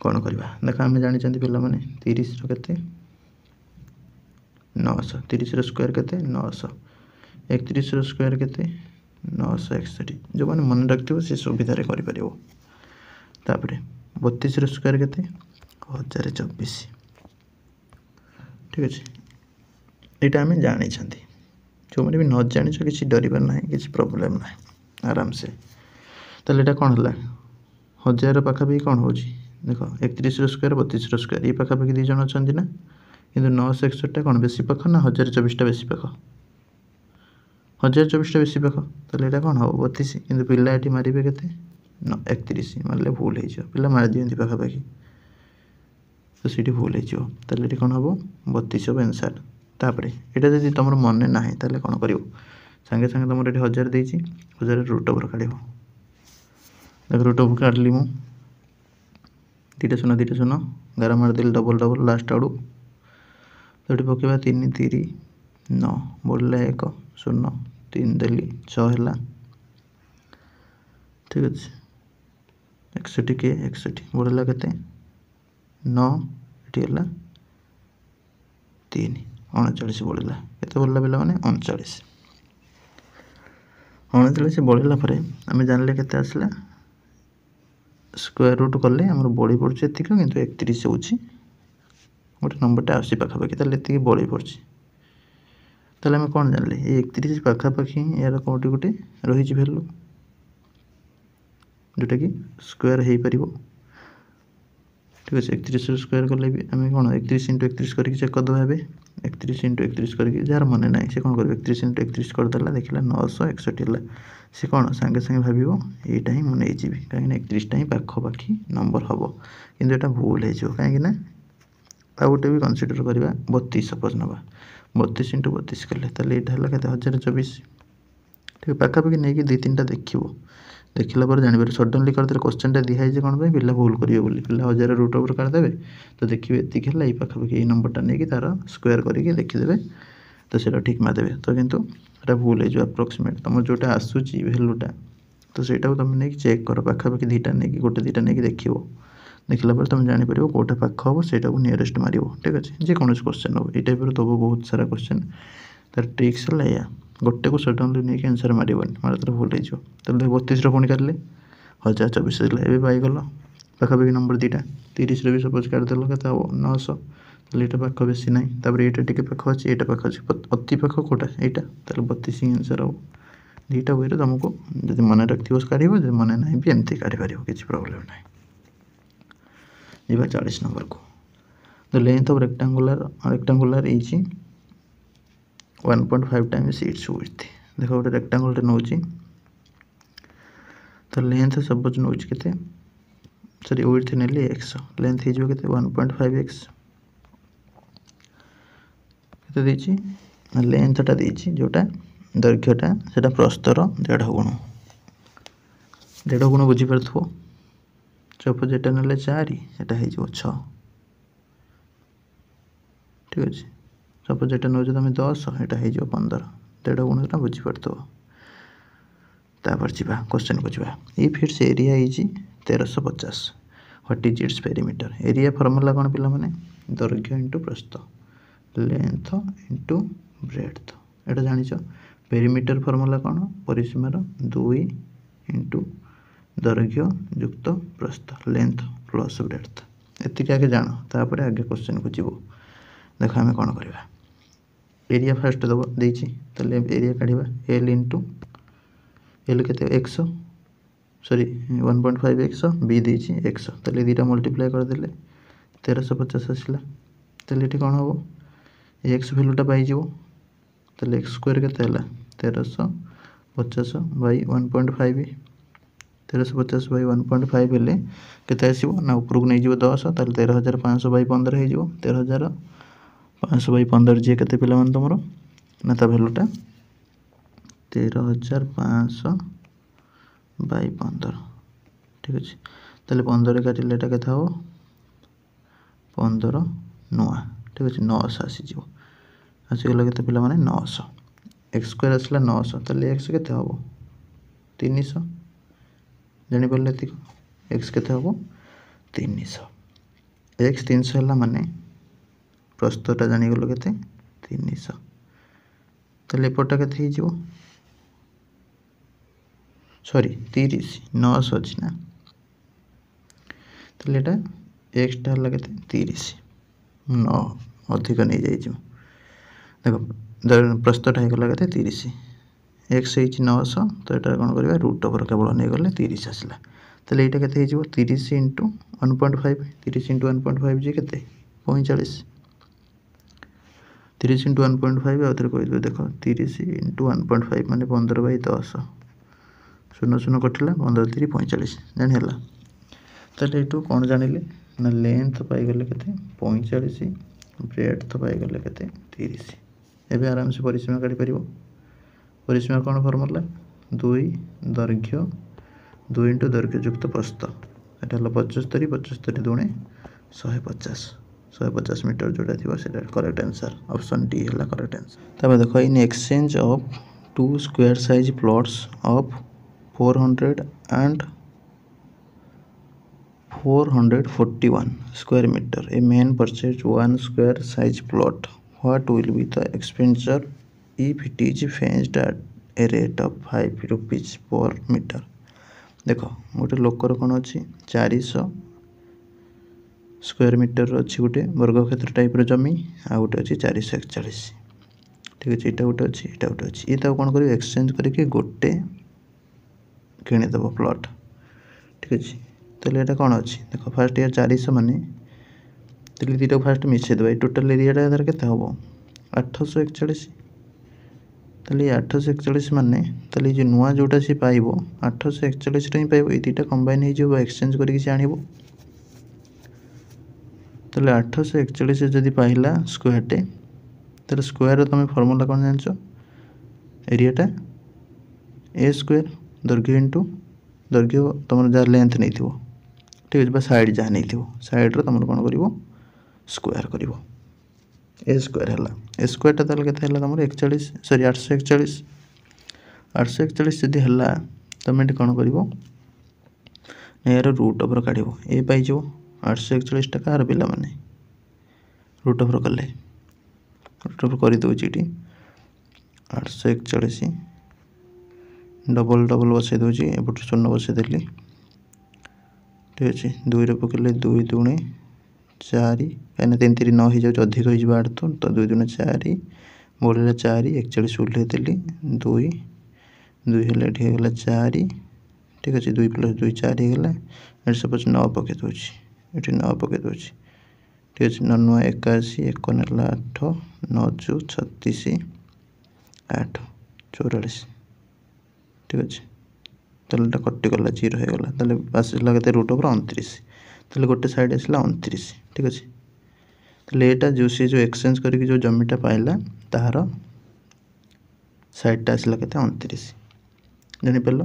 [SPEAKER 2] कोन करबा देखा हम जानि चंती पिला माने 30 रो केते 900 30 रो स्क्वायर केते 900 31 रो स्क्वायर केते 961 जो माने मन रखथिबो से सुविधा रे करि परिबो तापरे 32 रो स्क्वायर केते 1024 ठीक अछि एटा हम जानि चंती जो माने भी न जानि छ किछि डरिबा नै किछि प्रॉब्लम नै आराम से तले एटा कोन हला 1000 पाखा भी कोन होची देख 31 स्क्वायर 32 स्क्वायर ये पाखापाखि 2 जण अच्छा ना कि 961 कौन बेसी पाख ना 1024 बेसी पाख 1024 बेसी पाख तो यहाँ कौन हम 32 कि पिला ये मारे के 31 मारे भूल हो पिला मारी दिखती पाखापाखि तो सीटी भूल हो ये कौन हम 32 हम आंसर तापर यहाँ जब तुम मन ना तो कौन कर सागे सागे तुम ये 1000 देती 1000 रूट ओवर काढ़ देख रूट ओवर काढ़ली मु 2 शून्य 2 शून्य 11 मारिदेली डबल डबल लास्ट आड़ू तो ये पकेबा 3 3 9 बढ़ला 1 0 3 देली 6 है ठीक अच्छे 61 के 61 बढ़ला के 9 ये 3 39 बढ़ला के बढ़ला पिला मैंने 39 39 बढ़ला आम जानले के आसला स्क्वायर रूट कले आम बढ़ी पड़े ये कि 31 हो गोटे नंबरटा आसी पाखापाखि ये बढ़ी पड़ी ताले आम कौन जानले ये 31 पाखापाखि यार कौटी गोटे रही भैल्यू जोटा कि स्क्वायर हो पार ठीक अच्छे 31 स्क्वायर कले भी आम कौन 31 × 31 करके चेक करदे 31 × 31 करके जार मन ना से कौन कर 31 × 31 करदेला देखला 961 है सी कौन सागे सागे भाव यहीटा ही मुझे कहीं 31टा ही पाखापाखि नंबर हम कि भूल हो कहीं आ गोटे भी कनसीडर करवा 32 सपोज ना 32 × 32 कले यहाँ है 1024 ठीक पाखापाखि नहीं कि 2-3टा देखला पर जानवर सडनली करदे क्वेश्चन दिखाई कौन पिला भूल करेंगे बोली पिला 1000 रूट ओवर करदे तो देखिए ये है ये पाखापाखि ये नंबरटा नहीं तार स्क्वायर करके देखीदे तो सीटा ठीक मारदेवे तो किंतु एटा भूल हो अप्रोक्सीमेट तुम जोटा आसूची भैल्यूटा तो सहीटा तुम नहीं चेक कर पाखापाखि 2टा नहीं गोटे 2टा नहीं देखला पर तुम जापर कौटा पाख हम से नियरेस्ट मार ठीक अच्छे जेको क्वेश्चन हो ये टाइप दब बहुत सारा क्वेश्चन तार ट्रिक्स है या गोटे को सडनली नहीं आंसर मारबनी मारे भूल हो 32 पुणी काटे 1024 ए पाइगल पाखापाखि नंबर 2टा 30 भी सपोज काटिदेल के 900 ये पाख बेसी ना ये टे पाख अच्छे ये पाख अच्छे अति पाख कौटा यहाँ 32 ही आंसर हम 2टा वे तुमको जब मन रखिए काढ़ जब मन ना भी एमती काढ़ी पार किसी प्रोब्लेम ना जी 40 नंबर को the length of rectangular is 1.5 times it's width देख गोटे रेक्टांगुलर नौ तो लेंथ सपोज नौ के सॉरी विड्थ नेली x लेंथ हो 1.5x के लेंथटा जोटा दैर्घ्यटा से प्रस्तर 1.5 गुण 1.5 गुण बुझीपार सपोज एटा ना 4 एटा हो 6 ठीक अच्छे सपोज एटा नौ तुम 10 एटा हो 15 1.5 गुण बुझीपार तापर जी क्वेश्चन को जा if it's area is 1350 what is its perimeter area formula कौन पिला माने दैर्घ्य इंटू प्रस्थ लेंथ इंटू ब्रेड्थ एटा जानिछ पेरीमीटर फॉर्मूला कौन परिसीमार 2 इंटू दैर्घ्य युक्त प्रस्थ लेंथ प्लस ब्रेड्थ एतिक आगे जान तापर आगे क्वेश्चन को जीव देख आम कौन करवा एरिया फास्ट दब देती एरिया काढ़ा एल इंटू एल के एक्स सॉरी 1.5x बी देती एक्स ताले 2टा मल्टीप्लाई करदे 1350 आसला ताले ये कौन हम एक्स भैल्यूटा पाई ताले एक्स स्क्वायर के 1350 बाई 1.5 1350 बाई 1.5 हेले के आसो ना उपरको नहीं 10 ताले 13500 बाई 15 हो 13500 बाई 15 जी के पिला तुम ना ता भैल्यूटा 13500 बाई 15 ठीक अच्छे ताले 15 काटिले के 15 नुआ ठीक अच्छे 900 आसीज आसीगला के पिला 900 एक्स स्क्वायर आसला 900 ताले एक्स के हम 300 जापर ये एक्स के हम 300 एक्स 300 है माने प्रस्तुता जानीगल के 300 ताले एपटा के सॉरी 30 900 अच्छी ना ताले एटा एक्सटा है के 30 9 अधिक नहीं जाइए देख प्रस्तुता होगा के 30 एक्स हो 900 तो यहाँ कौन करवा रूट ओवर केवल नहीं गले 30 आसला ताले एटा केते हे जिवो 30 इंटू 1.5 30 इंटू 1.5 जे केते 45 30 इंटू 1.5 आउथरे कहि दो देखो 30 इंटू 1.5 माने 15/10 शून्य शून्य कटिला 15 3 45 जानि हला ताले एटू कोन जानिले ना लेंथ पाई गले केते 45 ब्रेड्थ पाई गले केते 30 एबे आराम से परिसीमा काढी परिबो परिसीमा कोन फॉर्मूला 2 दैर्घ्य 2 इंटू दैर्घ्य युक्त प्रस्थ एटा हला 75 75 दुणे 150 मीटर जोटा थिबो सेटा करेक्ट आंसर ऑप्शन डी हला करेक्ट आंसर तबे देखो in exchange of two square size plots of 400 and 441 square meter a man purchased one square size plot what will be the expenditure if it is fenced at a rate of 5 rupees per meter देखो गोटे लोकर कौन अच्छी 400 square metre अच्छी गोटे वर्ग क्षेत्र type जमी आ गोटे अच्छी 441 ठीक अच्छे यहाँ गोटे अच्छी यहाँ गोटे अच्छी ये कौन कर एक्सचेंज करके गोटे किणीदेव प्लॉट ठीक अच्छे ताले ये कौन अच्छी देख फास्ट यार 400 मान दुटा फास्ट मिसेदेव ये टोटाल एरिया यार के हम 841 ताले 841 मान ताले जो नुआ जोटा सी पाइब 841 ही पाइब ये दुटा कंबाइन हो एक्सचेंज करके आनब ताले 841 जदि पाइला स्क्वायरटे ताले स्क्वायर तुम फॉर्मूला कौन जान एरियाटा ए स्क्वायर दैर्घ्य इंटू दैर्घ्य तुम जहाँ लेंथ नहीं थो ठीक है साइड जहाँ नहीं थो साइड तुम कौन कर स्क्वायर कर ए स्क्वायर है ए स्क्वायरटा ताले केते हला तुम 41 सॉरी 841 841 जदि हला तुम ये कौन कर यार रूट ओवर काढ़ ए पाइज 841 टा कार पिला माने रूट ओवर कले रूट ओवर कर दूची 841 डबल डबल बसई दूची एपट शून्य बसईदेली ठीक अच्छे 2 रे पकड़े 2 दुणे 4 कहीं 3 3 9 हो जाए अधिक हो आठ तो 2 दुणे 4 बढ़ला 4 41 उल्ले देली 2 2 हेल्ला गला 4 ठीक अच्छे 2 + 2 4 होगा ये सपोज 9 पकई दूची ये 9 पकई दूची ठीक अच्छे 9 9 81 1 नेला 8 9 36 8 44 ठीक अच्छे ताले कटिगला 0 हो गला ताले आसला के रूट ओवर 29 ताले गोटे साइड आसला 29 ठीक अच्छे ताले एटा जो सी जो एक्सचेंज करके जो जमीटा पाइला तार साइडटा आसला के 29 जानीपार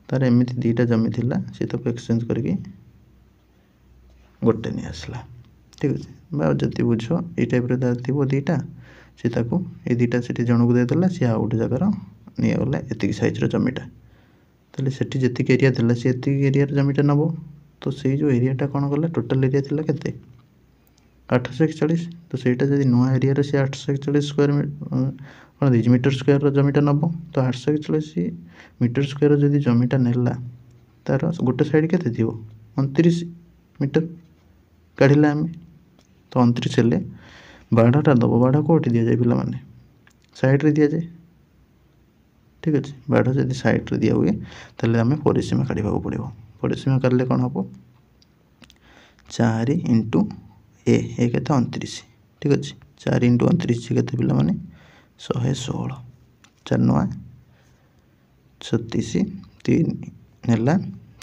[SPEAKER 2] तार एमती दुटा जमी थिला सी तक एक्सचेंज करके गोटे नहीं आसला ठीक अच्छे जब बुझ ये टाइप थी दुटा सी ये दुटा से जनक देदेला सी आ गोटे जगार नहीं गला ये सैज्र जमीटा ताले सेठी जी एरिया था सी एरिया जमीटा नब तो से जो एरियाटा कौन गला टोटाल एरिया थी के 841 तो सहीटा जब नुआ एरिया से 841 स्क्वायर कौन दे मीटर स्क्वायर जमीटा नब तो 841 मीटर स्क्वायर जब जमीटा नेला तार गोटे साइड के 29 मीटर काढ़ला आम तो 29 हेल्ले बाढ़ाटा दब बाढ़ा कौटी दि जाए पे सैड्रे दि जाए ठीक अच्छे बाढ़ जब सैड्रे दिया हुए तेल आम परिसीमा काढ़ा पड़ो परिसीमा काढ़ले कौन हम 4 इंटू ए के 29 ठीक अच्छे 4 इंटू 29 के पे 116 4 9 36 3 है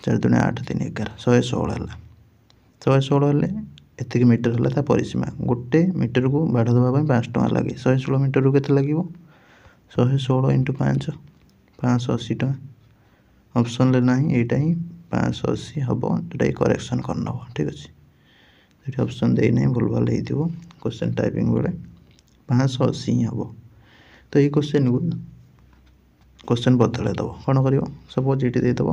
[SPEAKER 2] 4 2 8 3 11 116 है 116 हेल्ले एतिक मीटर है परिसीमा गोटे मीटर को बाढ़ देवाई 5 टका लगे 116 मीटर को लगे 116 इंटू 5 580 टका ऑप्शन ना यहाँ ही 580 हम जोटा करेक्शन करनब ठीक अच्छे ये ऑप्शन देना भूल भाल हो क्वेश्चन टाइपिंग बेले 580 ही हम तो ये क्वेश्चन को क्वेश्चन बदल दब कौन कर सपोज ये देदेव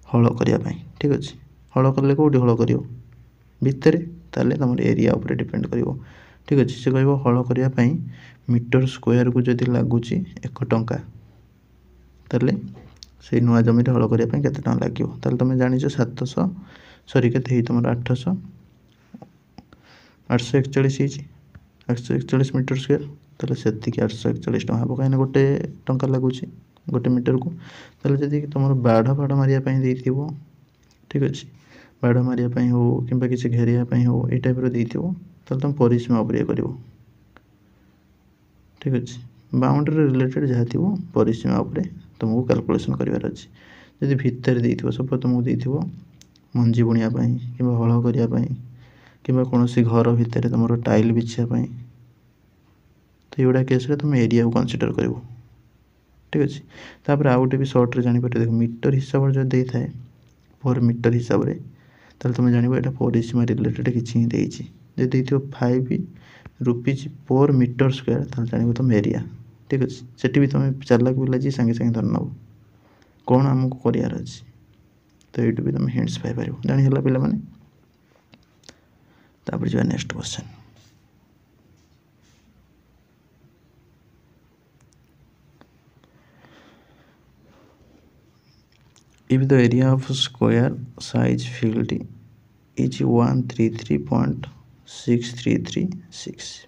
[SPEAKER 2] हल करने ठीक अच्छे हल कले कौटी हल कर भितर ताले तुम एरिया उपर डिपेंड कर ठीक अच्छे से कह हल करने मीटर स्क्वायर को जदि लगुच 1 टंका ताले से नुआ जमी हल करने के लगे ताले तुम जान 700 सरी के तुम 800 841 841 मीटर स्क्वायर ताले से 841 टका हम कहीं गोटे टंका लगुच गोटे मीटर को ताले जदि तुम बाढ़ फाड़ मारिया ठीक अच्छे बाढ़ मारिया हो कि किसी घेरिया हो ये टाइप ताले तुम परिसीमा उपर कर ठीक अच्छे बाउंड्री रिलेटेड जहाँ थी परिसीमा उपर तुमको कैलकुलेसन करार अच्छे जदि भितर देथिबो सपोज तुमको देथिबो मंजी बुणिया कि हल करने कि कौन घर भितर तुम टाइल बिछापी तो युवा केस तुम एरिया को कनसीडर कर ठीक अच्छे तापर आउ गोटे भी सर्ट्रे जापर देख मीटर हिसाब से जो दे थाए पर मीटर हिसाब से तुम जान यहाँ परिसीमा रिलेटेड किसी ही 5 रुपीज पर मीटर स्क्वायर जान तुम एरिया ठीक अच्छे सेठी भी तुम चालाक पिला जी सांगे सांगे धर नब कौन आमको करार अच्छे तो ये भी तुम हिंट्स पाइपर जानीला पे तापर जो next question if the area of square size field is 133.6336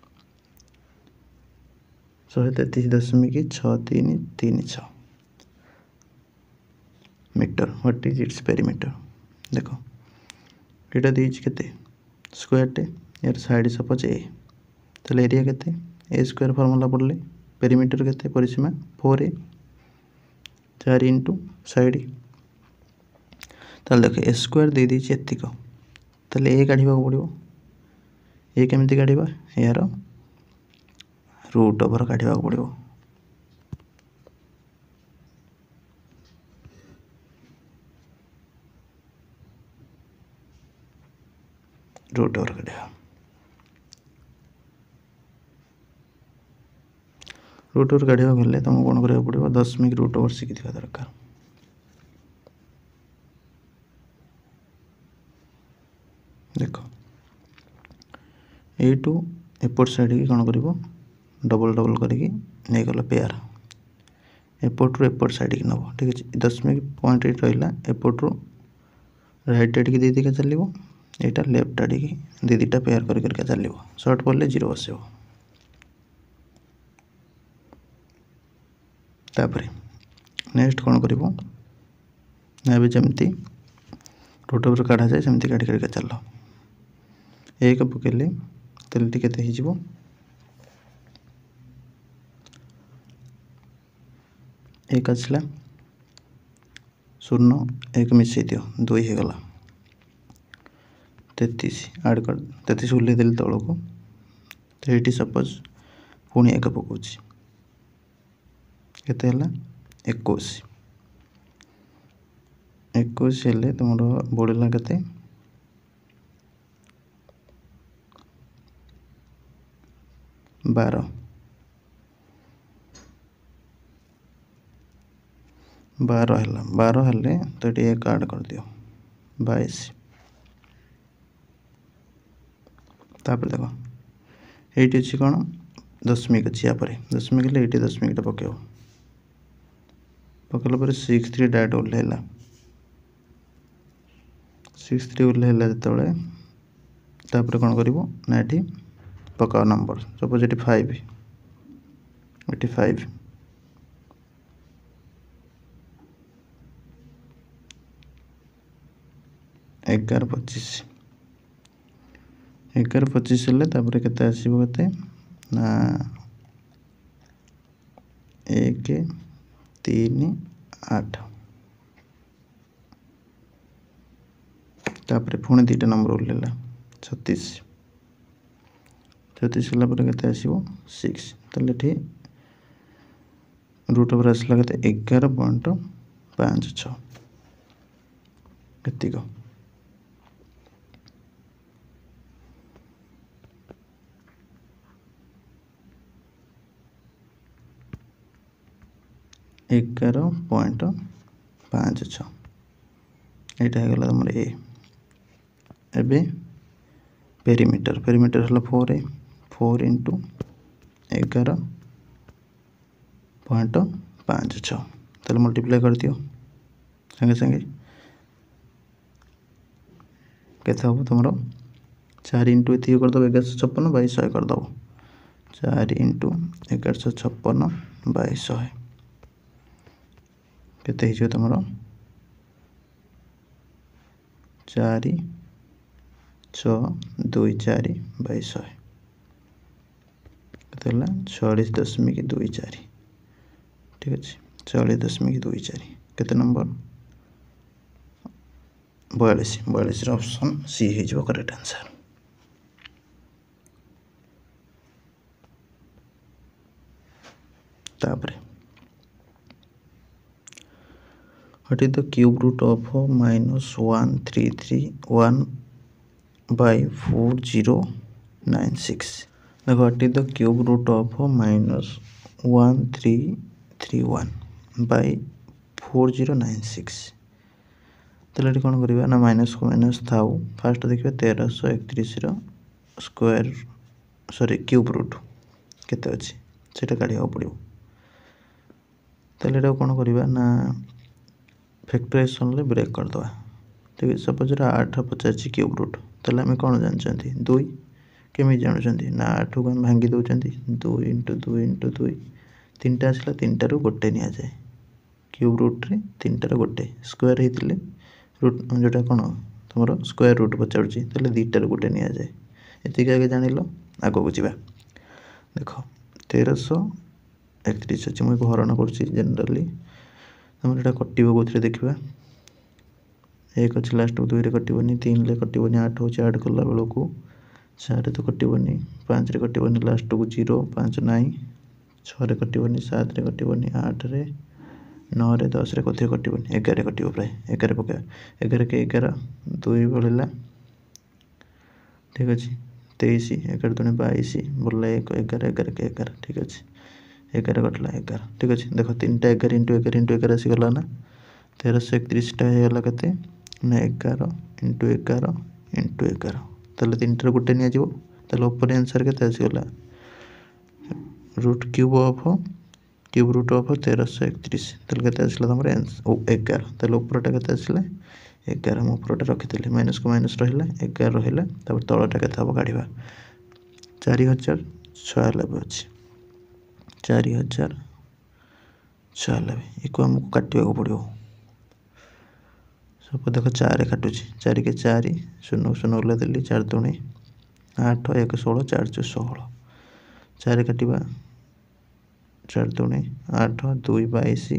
[SPEAKER 2] 133.6336 metre what is its perimeter देख यहाँ देते स्क्वायर टे यार साइड सपोज ए तो एरिया के ए स्क्वायर फर्मूला पढ़ले पेरीमीटर के परिसीमा 4a 4 इंटू साइड ताल देख ए स्क्वायर दे दी एतिक ताले ए काढ़ा पड़ो ए केमी काढ़ा यार रूट ओवर काढ़ा पड़ो रूट ओवर काढ़ा रूट ओवर काढ़ा गले तुमको कौन करा पड़ो दशमिक रूट ओवर शिखी दरकार देख यू एपट साइड की कौन कर डबल डबल करके गल पेयर एपट रू एपट साइड की नब ठीक अच्छे 10.8 रहा एपट रू राइट आड़ की दी दिका चलो यहाँ लेफ्ट आड़ की दी दीटा पेयर करके चलो सर्ट पड़े 0 आसो तापर नेक्स्ट कौन कर जमती रूट ओवर काढ़ा जाए सेमती काढ़ी काढ़ी चल एक पकेले तेलटी केते हो एक आसला 0 1 मिसई दियो 2 हो गला 33 आड कर 33 उल्ले देली तल को तो ये सपोज पुणी 1 पकाउची केते हला 21 हेले तुम बढ़ला के 12 हेले तो ये 1 आड कर दियो 22 तापर देख ये अच्छी कौन दशमिक अच्छी यहाँ दशमिक हेल्ले ये दशमिकटा पकेब पकेला 6 डायरेक्ट ओह्लैला 6 ओह्लैला जो कौन कर पकाओ नंबर सपोज ये 5 ये 5 11-25 11-25 हेल्ले केते आसो के 1-3-8 तापर पुणी 2टा नंबर ओह्लैला 36 होला के 6 ताले रूट ओवर आसला के 11.56 एतिक 11.56 यहाँ हो गला तुम ए एबे पेरीमीटर पेरीमीटर है 4 इंटू 11.56 ताले मल्टीप्लाई कर दियो संगे संगे केते हम तुम 4 इंटू ये करदे 1156 2200 करदे 4 इंटू 1156 2200 केते हो तुम 4 6 2 4 बाई 100 केते 46.24 ठीक अच्छे 46.24 केते नंबर 42 ऑप्शन सी हो करेक्ट आंसर। तापर what is the cube root of -1331 by 4096 देखो what is the cube root of -1331 by 4096 ताले ये कौन करिबा ना माइनस को माइनस थाउ फास्ट देखिए 1331 स्क्वायर सॉरी क्यूब रूट केते अछि सेटा काढिया पड़िबो ताले कौन करिबा ना फैक्टराइजेशन ले ब्रेक कर दवा ठीक है सपोज 8 पचासी क्यूब रूट ताले हमें कौन जानछंती 2 केमी जानछंती ना 8 को हम भांगी दउछंती 2 * 2 * 2 तीनटा आसला तीनटा रो गोटे निया जाए क्यूब रूट रे तीनटा रो गोटे स्क्वायर हेतिले रूट जोटा कौन तुमरो स्क्वायर रूट पचाउची ताले दीटा रो गोटे निया जाए एतिक आगे जानिलो आगो को जिबा देखो 1331 अछि मु हरण करछि जनरली हम एटा कटिबो कोथरे देखिबा 1 अछि लास्ट 2 रे कटिबोनी 3 रे कटिबोनी 8 होछि ऐड करला बेलो को 4 रे तो कटिबोनी 5 रे कटिबोनी लास्ट को 0 5 9 6 रे कटिबोनी 7 रे कटिबोनी 8 रे 9 रे 10 रे कोथरे कटिबोनी 11 रे कटिबो प्राय 11 पका 11 के 11 2 बोलला ठीक अछि 23 11 दुने 22 बोलला 1 11 11 के 11 ठीक अछि 11 कटला 11 ठीक अछि देखो 3टा 11 * 11 * 11 आसी गला ना 1331 टा हे गला कते ना 11 * 11 * 11 तले 3टा गुटे निया जीवो तले ऊपर आंसर केते आसी गला रूट क्यूब रूट ऑफ 1331 तले केते आसीला हमर 11 तले ऊपरटा केते आसीला 11 मु ऊपरटा रखितले माइनस को माइनस रहिला 11 रहिला तब तळटा केते हबो काढिबा 4096 अछि 4096 इको हमको काटिबा को पड़ियो सब देखो 4 काटुची 4 के 4 0 0 ले देली 4 दुणे 8 1 16 4 4 16 4 काटिबा 4 दुणे 8 2 22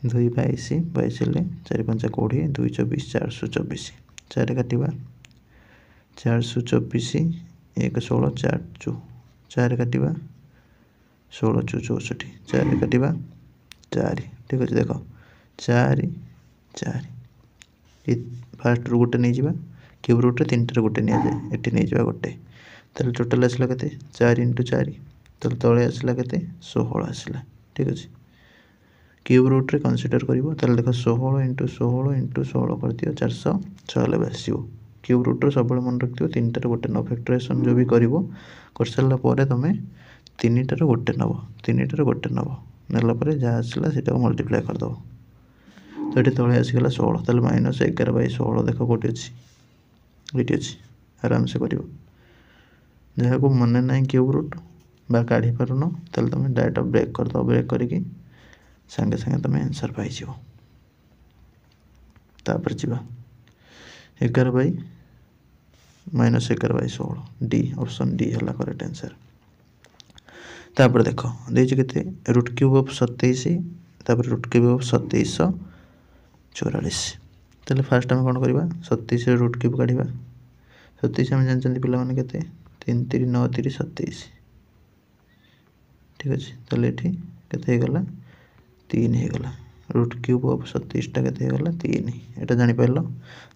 [SPEAKER 2] 2 22 22 ले 4 5 20 2 24 424 4 काटिबा 424 1 16 4 4 काटिबा 16 64 4 काटिबा 4 ठीक अछि देखो 4 4 फास्ट रो गोटे नै जिबा क्यूब रूट रे तीनटा गोटे नै जाय एठी नै जिबा गोटे तले टोटल आसला केते 4 * 4 तले तळे आसला केते 16 आसला ठीक अछि क्यूब रूट रे कंसीडर करिवो तले देखो 16 * 16 * 16 कर दियो 496 आसीबो क्यूब रूट रे सबले मन रखियो तीनटा रो गोटे न फैक्टराइजेशन जो भी करिवो कर सल्ला परे तमे तीनटा रो गोटे नबो नेला परे जा आसला सेटा मल्टीप्लाई कर दो तो ये तले आसीगला 16 ताले -11/16 देखो कोटी अछि एटी अछि आराम से करिवो जहा को मन नै क्यूब रूट बा काढी परनो ताले तमे डायरेक्ट ब्रेक कर दो ब्रेक करिकि संगे संगे तमे आंसर पाइ जिवो तापर जिबा 11/-11/16 डी ऑप्शन डी हला करेक्ट आंसर तापर देखो देछि केते रूट क्यूब ऑफ 27 तापर रूट क्यूब ऑफ 2744 ताले फास्ट हम कोन करबा 27 रे रूट क्यूब काढिबा 27 हम जानचंदी पिला माने केते 3 3 9 3 27 ठीक अछि ताले एठी केते हे गला 3 हे गला रूट क्यूब ऑफ 27 टा केते हे गला 3 एटा जानि पाइलो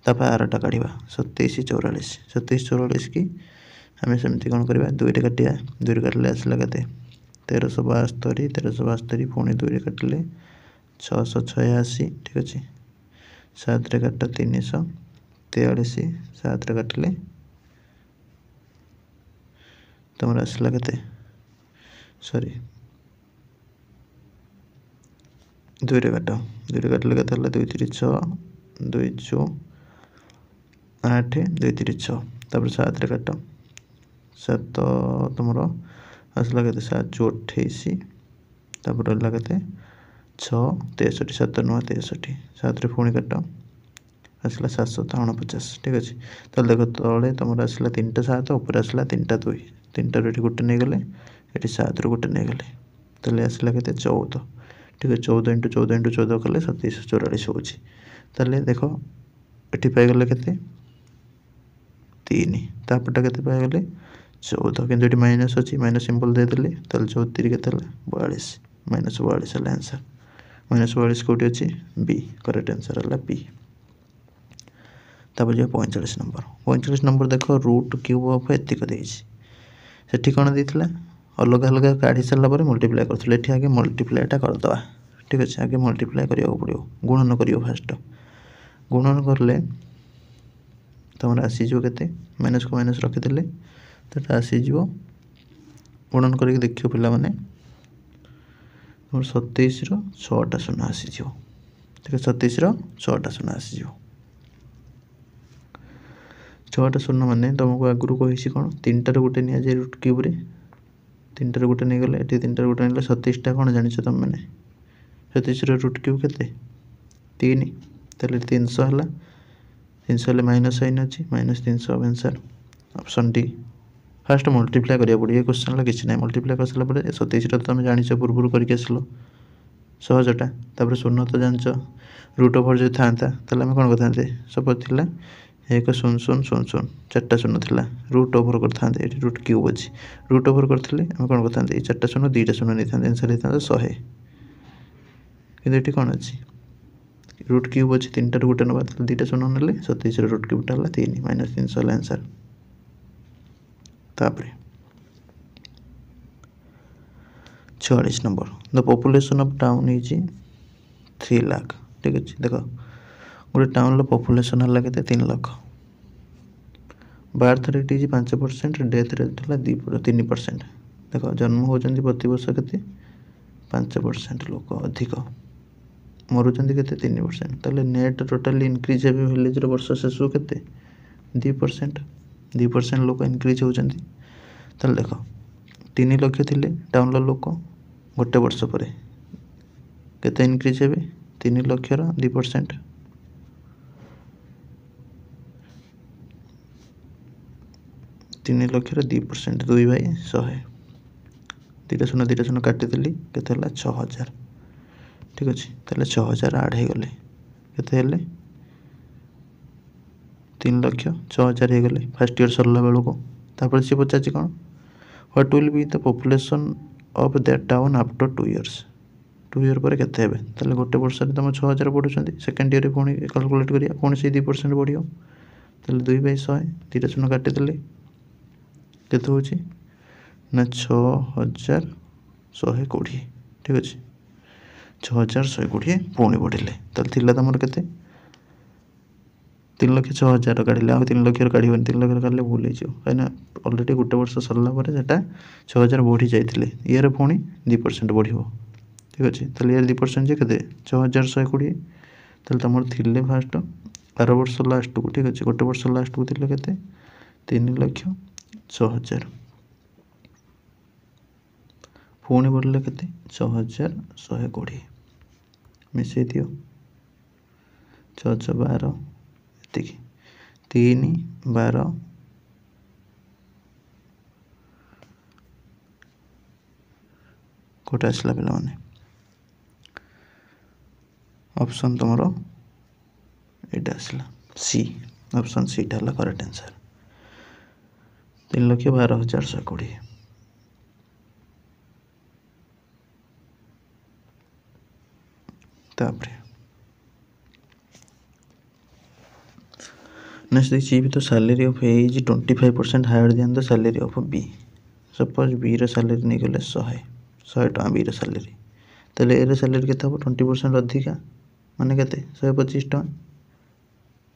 [SPEAKER 2] तापर आरटा काढिबा 27 44 27 44 की हमें सेमती कोन करबा 2 रे काटिया 2 रे काटले आसला केते 1372 पुणी 2 रे काटले 686 ठीक अछि 7 रे काटा 343 7 रे काटले तमरा आसला केते सॉरी 2 रे काटले केते हला 2 3 6 2 4 8 2 3 6 तापर 7 रे काट 7 तमरो आसला केते 7 28 तापर हला केते 6 63 7 9 63 7 पुणी काट आसला 749 ठीक अच्छे। तो देख तले तुम आसला 3टा 7 ऊपर आसला 3टा 2 3टार ये गोटे नहीं गले ये 7 रू गोटे नहीं गले तेल आसला के 14 ठीक है 14 × 14 × 14 कले 2744 हो देख ये पाइगले के 3 तापटा के पाइगले 14 कि माइनस अच्छी माइनस सिंबल देदेली 14 के 42 -42 है आंसर -42 कौटी अच्छी बी करेक्ट आंसर है बी। तापर जो 45 नंबर देख रूट क्यूब ऑफ एतिक देठी कौन देता अलग अलग काढ़ी सारा मल्टीप्लाई कर आगे मल्टीप्लाईटा करदे ठीक अच्छे आगे मल्टीप्लाई करा पड़ो गुणन कर फास्ट गुणन कले तुम आसीज के माइनस को माइनस रखिदे तो आसीज गुणन कर देख पिला माने 27 रो 6टा शून्य आसीज ठीक है 27 रो 6टा शून्य आसीज 6टा शून्य माने तुमको आगुरी कही कौन 3टार गोटे नि जाए रूट क्यूब रे 3टार गोटे नहीं गले ये 3टार गोटे नहीं 27टा कौन जान तुम मैंने 27 रो रूट क्यूब के 3 तेल 300 है 300 माइनस साइन अच्छी -300 answer option D. Fast multiply करा पड़ो ये क्वेश्चन किसी ना मल्टीप्लाई कर सारा 27 तुम जान पूर्व करके आसल सहजटा तापर शून्य तो जान रूट ओवर जो था आम कौन करते सपोज थी 1 0 0 0 0 4टा शून्य थी रूट ओवर करते रूट क्यूब अच्छी रूट ओवर करते कौन करते 4टा शून्य 2टा शून्य नहीं था आंसर होता 100 कि कौन अच्छी रूट क्यूब अच्छी 3टार गोटे ना 2टा शून्य ना 27 रूट क्यूबटा है 3 -300 आंसर। तापर 46 number the population of town is 3 lakh ठीक अच्छे देख गोटे टाउन पॉपुलेशन है के 3 lakh birth rate is 5% death rate है 3% देख जन्म होती प्रति वर्ष के 5% लोक अधिक मरुँच के 3% ताले नेट टोटाली इनक्रीज हे विलेज वर्ष शेष के 2% लोक इनक्रीज होती देख 3 लाख थे टाउन लोक गोटे वर्ष पर केते इनक्रीज हे 3 लाखर 2% 3 लाखर 2% 2/100 2टा शून्य 2टा शून्य काटिदेली के 6000 ठीक अच्छे तेल 6000 आड हो गले के 3 लाख 6000 हो गले फास्ट ईयर सरला बेलू तापर सी पचार कौन what will be the population of that town after 2 years 2 year पर केते हेबे ताले गोटे वर्ष तुम 6000 पढ़ुଛନ୍ତି सेकेंड ईयर पुणी कैलकुलेट करिया पुणी से 2% बढ़ियो ताले 2/100 2टा शून्य काटिदेले केते होची ना 6120 ठीक अच्छे 6120 पुणी बढ़िले ताले तुम के 3 लाख 6000 काढ़िले आ 3 लाख काढ़ 3 लाख काढ़े भूल हो कहीं अलरेडी गोटे वर्ष सरला 6000 बढ़ी जाते ईयर पुणी 2% बढ़ो ठीक अच्छे ताले ईयर 2% जे के 6120 ताले तुम थे फास्ट आर वर्ष लास्ट को ठीक अच्छे गोटे वर्ष लास्ट को थे के 3 लाख 6000 पुणी बढ़ले के 6120 मिसई दियो 612 एतिकी 3 12 कोटे आसला पे ऑप्शन तुम ये आसला सी ऑप्शन सी है करेक्ट आंसर 3,12,120 तापर नेक्स्ट देखिए भी तो salary of a is 25% higher than the salary of b suppose b रो सैलरी नहीं गले 100 टका बी रो सैलरी तेल ए रो सैलरी के 20% अधिका माने केते 125 टका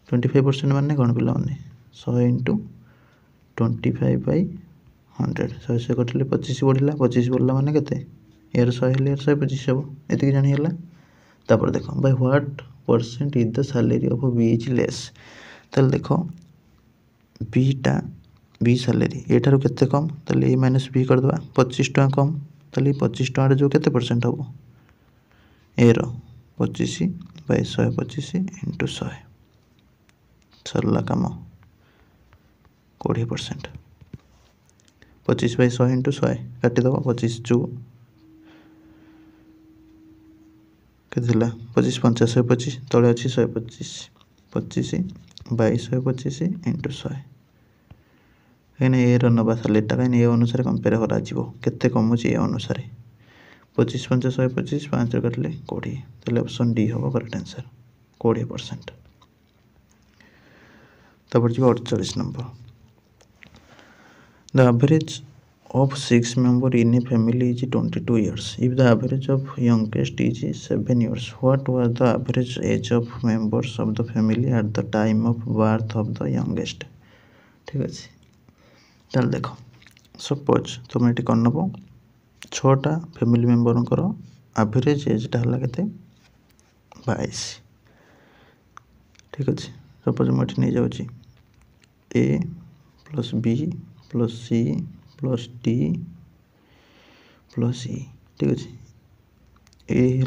[SPEAKER 2] 25% माने कौन पिला माने 100 × 25/100 100 कटिले 25 बढ़ला 25 बढ़ला माने केते यार 100 हेले यार 125 हो एतिक जानि होला तापर देखो by what percent is the salary of b is less तल देखो बीटा बी सैलरी एठार केते कम तले ए माइनस बी कर दबा 25 टका कम तले 25 टका जो केते परसेंट हो ए रो 25 बाई 125 इंटू 100 सरला कम 20%। 25 बाई 100 इंटू 100 काटिदेव 25 चु के 25 50 125 तले अच्छी 125 25 बाई 125 इंटू 100 कहीं ए रहा सालेटा कहीं ए अनुसार कंपेयर कर कमुच ए अनुसार 25 50 125 5 काटिले 20 तो ऑप्शन डी हम करेक्ट आंसर 20%। तापर जी 48 number the average of 6 members in a family is 22 years. If the average of youngest is 7 years, what was the average age of members of the family at the time of birth of the youngest? ठीक अच्छे चल देख suppose तुम ये कर नब 6टा family member average एजटा है के 22। ठीक अच्छे सपोज मुझे नहीं जाऊँगी A plus B plus C plus D plus E. ठीक अच्छे ये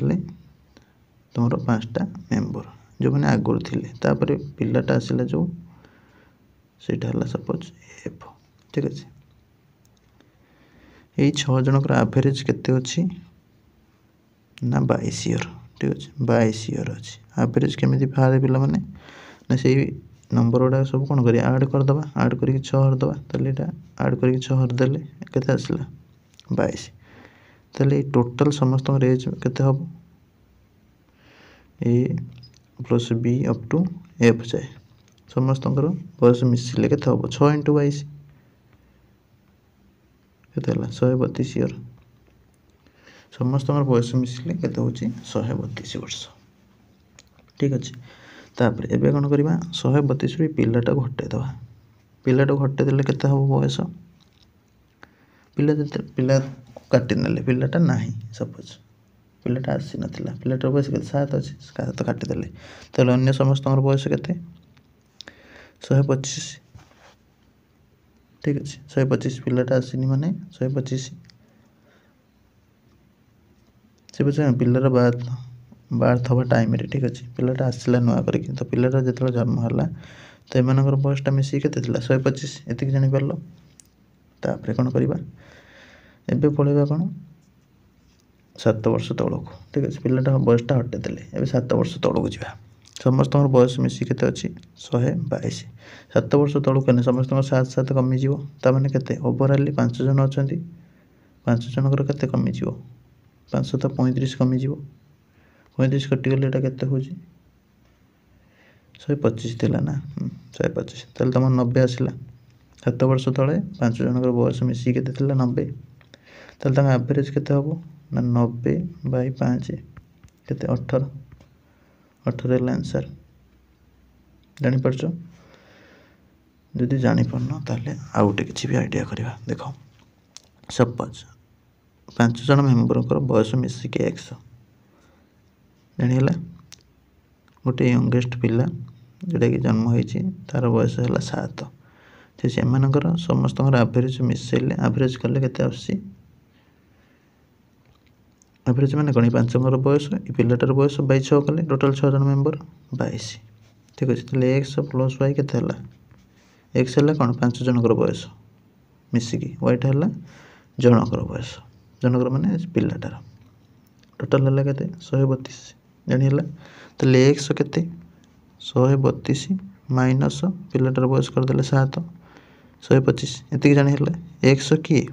[SPEAKER 2] तुम 5टा मेम्बर जो मैंने आगुरी थे तापर पिलाटा आसला जो सेटा है सपोज एफ। ठीक अच्छे यही 6 जनकर एवरेज केते अच्छी ना 22 ईयर। ठीक अच्छे 22 ईयर अच्छी एवरेज केमी बाहर पिला मैंने ना से नंबर गुड़ा सब कौन कर आड करदे आड कर 6 हरदे ताले आड कर 6 हरदे के आसला 22 ताले टोटाल समस्त एज केते हम A plus B up to F जाए समस्त बयस मिसिले के 6 इंटू 22 के 132 ईयर समस्त बयस मिसिले के 132 वर्ष। ठीक अच्छे तापर एबे कौन करवा 132 रु पिलाटा हटेदवा पिलाटा हटेदेले केते हम बयस पिला काटिने पिलाटा नहीं सपोज पिलाटा आसी नाला पिलाटार बयस के 7 अच्छे 7 काटिदेले तेल अन्य समस्त बयस के 125। ठीक अच्छे 125 पिलाटा आसनी माने 125 से पचे पिलार बार्थ हवा टाइम रे। ठीक अच्छे पिलाटा आसला नुआ करके तो पिलाटा जो जन्म है तो एम बयसटा मिसिक के 125 एति जापर तापर कौन करवा एबे पढ़ेगा कौन 7 वर्ष तौक। ठीक अच्छे पिलाटा बयसटा हटेदेले एबे 7 वर्ष तौक जा समस्त बयस मिसिक के अच्छी 122 7 वर्ष तौक समस्त 7 7 कमिज ताने के ओवरअली 5 जन अच्छा 5 जनकर के कमिज 5 7 35 कमिज 35 कटिगले के हूँ 125 थी ना 125 ताल तुम 90 आसला 7 वर्ष तले 5 जनकर बयस मिसिक के 90 ताल एवरेज के हम ना 90 बाई 5 के 18 18 आंसर जापर जदि जापारन ताले आउ गोटे किसी भी आइडिया करवा देख सपोज 5 जन मेम्बर बयस मिसिक 100 जानीला गोटे यंगेस्ट पिला जोटा कि जन्म होती तार बयस है 7 से समस्त एवरेज मिसेले एवरेज कले के एवरेज मैंने कौन 5 बयस पिलाटार बयस बै 6 कले टोटाल 6 जन मेम्बर 22। ठीक अच्छे तेल एक्स प्लस वाई के एक्स है कौन 5 जनकर बयस मिसिकी वाईटा है जनकर बयस जनकर माने पिलाटार टोटाल है के 132 जानीला तेल एक्स के 132 माइनस पिलाटार बयस करदे 7 125 एति जानीला एक्स किए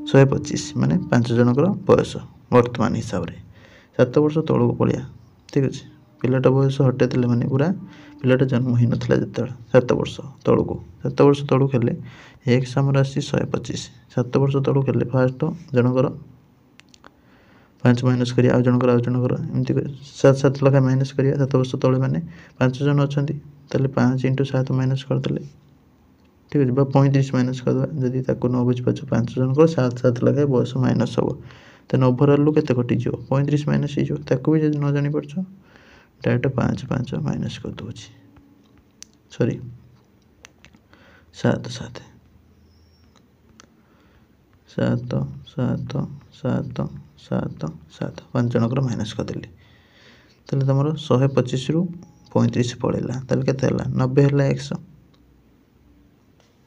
[SPEAKER 2] 125 माने 5 जनकर बयस वर्तमान हिसाब से 7 वर्ष तौक पड़िया। ठीक अच्छे पिलाटा बयस हटेदेले माने पूरा पिलाटा जन्म हो नाला जो 7 वर्ष तौक 7 वर्ष तौक हेले एक्स आमर आसी 125 7 वर्ष तौक हेले फास्ट जनकर 5 माइनस कर आउ जनकर एमती 7 7 लखा माइनस कर 7 वर्ष तौले मैंने 5 जन अच्छा 5 इंटू 7 माइनस करदे। ठीक है 35 माइनस करदे जदि न बुझीपार 5 जनकर 7 7 लगे बयस माइनस हम तेन ओभरअल के कटिज 35 माइनस हो भी जब न जापर डायरेक्ट 5 5 माइनस कर दूँ सॉरी 7 7 7 7 7 7 7 5 जनकर माइनस करदेली ताले तुम 125 रु 35 पड़ेगा ताले केते हला 90 हला 100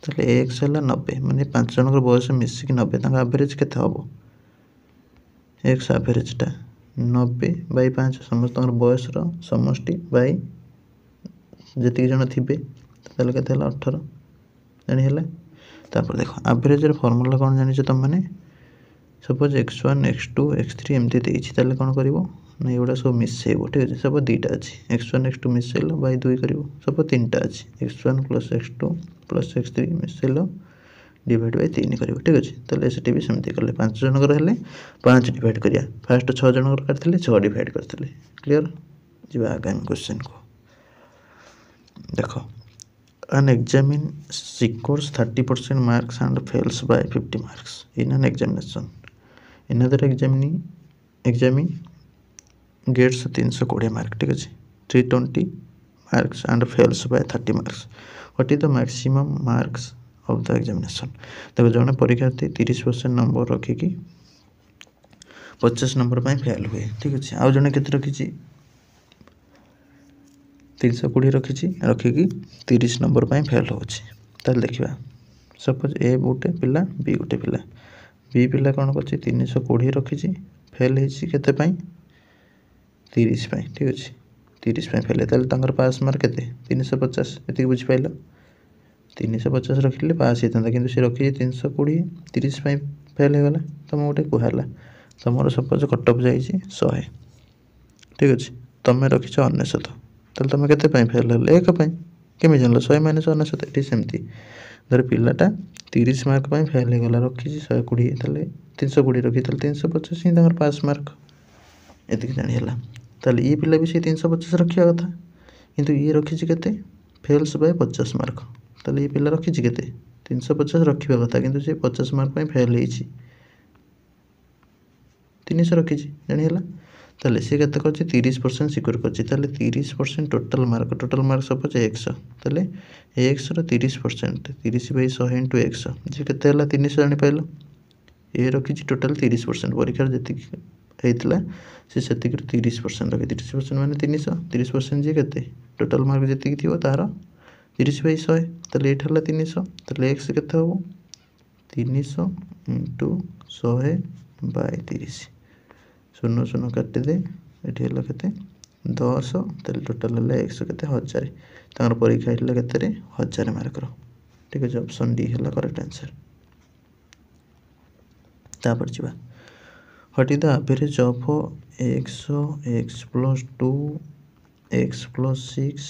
[SPEAKER 2] ताले 100 हला 90 माने 5 जनकर बयस मिसिक 90 तांका एवरेज केते हबो x एवरेजटा 90 बाई 5 समस्त बयस समष्टि बाई जी जन थे ताले केते हला 18 जानी हला तापर देखो एवरेज फॉर्मूला कौन जानिछ तुम माने सपोज x1 x2 x3 एमती देछि ताले कौन करिवो ना एगुड़ा सब मिसेइबो ठीक अछि सपोज दुईटा अछि x1 x2 मिसेइलो बाई 2 करिवो सपोज तीनटा अछि x1 + x2 + x3 मिसेइलो divide by 3 करिवो ठीक अछि ताले सेठी भी सेमती करले 5 जनकर हेले 5 डिवाइड करिया फर्स्ट 6 जनकर करथिले 6 डिवाइड करथिले क्लियर जिबा आगामी क्वेश्चन को देखो an examine scores 30% marks and fails by 50 marks in an examination another examine gets 320 mark ठीक अछि 320 marks and fails by 30 marks what is the maximum marks of the examination देखो जने परीक्षार्थी 30% नंबर रखिकी 50 नंबर पे fail हुए ठीक अछि आ जने केते रखिची 320 रखिकी 30 नंबर पे फेल होछि ताल देखिबा सपोज ए गोटे पिला बी गोटे पिला बी पिला कोन करछि 320 रखिछि फेल हेछि केते पई 30 पई ठीक अछि 30 पई फेल ताल तांगर पास मार्क केते 350 एति बुझि पाइलो 350 रखिले पास हेतंदा किंतु से रखि 320 30 पई फेल हे गला तम गोटे कुहाला तमरो सपोज कट ऑफ जाइछि 100 ठीक अछि तमे रखिछ 99 ताले तुम केते पई फेल हल एक पई केमि जानलो 100 - 99 एटी सेमती धर पिलाटा 30 मार्क पई फेल हे गला रखी 120 ताले 320 रखी ताले 350 ही तमर पास मार्क एति जानि हला ताले ई पिला भी से 350 रखिया कथा किंतु ये रखी केते फेल्स बाय 50 मार्क ताले ई पिला रखी केते 350 रखिबा कथा किंतु से 50 मार्क पई फेल हेछि 300 रखी जानि हला ताले से केते करछि 30% सिक्योर करछि ताले 30% टोटल मार्क सपोज 100 ताले 100 रो 30% 30 बाई 100 इनटू 100 जे केते हला 300 जानि पाइलो ए रखिछि टोटल 30% परीक्षा जति हेतला से सेति 30% रखि 30% माने 300 30% जे केते टोटल मार्क जति थिवो तार 30 बाई 100 ताले एठ हला 300 ताले x केते होबो 300 इनटू 100 बाई 30 शून्य शून्य काटि दे एठी हला केते 10 ताले टोटल हला 100 केते 1000 तांगर परीक्षा हला केते रे 1000 मार्क रो ठीक है ऑप्शन डी हला करेक्ट आंसर तापर जिबा what is the average of x x + 2 x + 6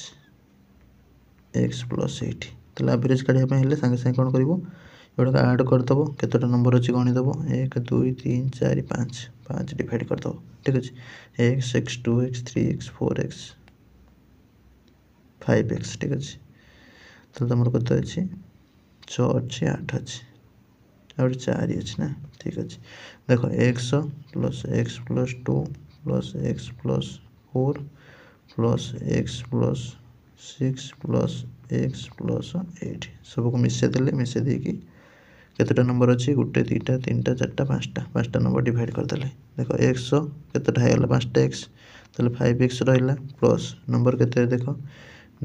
[SPEAKER 2] x + 8 ताले एवरेज काढिया पे हले संगे संगे कोन करबो एडा ऐड कर दबो केतटा नंबर अछि गणी दबो 1 2 3 4 5 5 डिवाइड कर दो ठीक अछि x x 2 x 3 x 4 x 5x ठीक अछि तो तमर कत अछि 6 अछि 8 अछि और 4 अछि ना ठीक अछि देखो x + 2 + x + 4 + x + 6 + x + 8 सब को मिसे देले मिसे देकी केतटा नंबर अछि गुटे 2टा 3टा 4टा 5टा नंबर डिवाइड कर देले देखो 100 केतटा हेला 5टा x तले 5x रहला प्लस नंबर केते देखो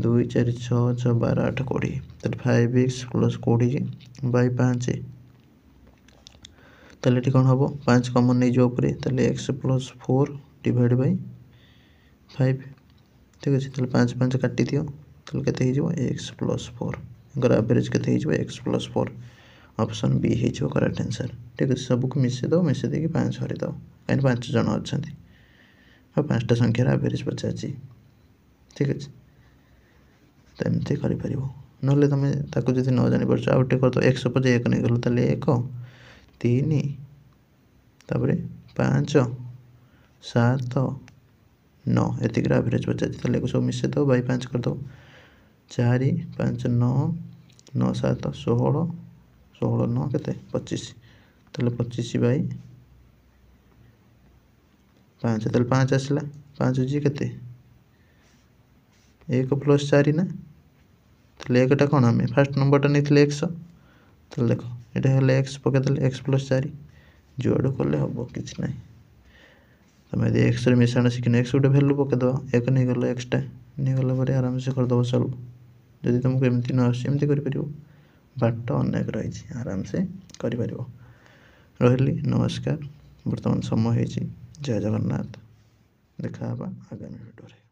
[SPEAKER 2] 2 4 6 6 12 8 20 तले 5x + 20 बाय 5 तले टी कोन हबो 5 कॉमन नै जो ऊपर तले x + 4 डिवाइड बाय 5 ठीक अछि तले 5 5 काटि दियो तले केते हे जो x + 4 अगर एवरेज केते हे जो x + 4 ऑप्शन बी हे जो करेक्ट आंसर ठीक है सब को मिसे दे कि 5 हरि दो काइन 5 जन अछंती आ 5टा संख्या एवरेज पचाची ठीक है तमते करि परिबो नले तमे ताको जति न जानि परछ आउटे कर तो 100 पर 1 नै गलो तले 1 3 तापरे 5 7 9 एतिक एवरेज पचाची तले को सब मिसे दो बाय 5 कर दो 4 5 9 9 7 16 16 9 केते 25 तले 25 बाई 5 तले 5 आसला 5 जी केते 1 + 4 ना तले एकटा कोन हमें फर्स्ट नंबरटा नेथिले 100 तले देखो एटा हले x पके तले x + 4 जोड़ करले हबो किछ नै तुम यदि एक्स मिशाण शिखिन एक्स गोटे भैल्यू पकईदेव एक नहीं गल एक्सटा नहीं गला आराम से करदेव सल्व जदि तुमको एमती न आमती कर बाट अनेक रही आराम से कर रही नमस्कार बर्तमान समय हो जय जगन्नाथ देखा आगामी भिडियो।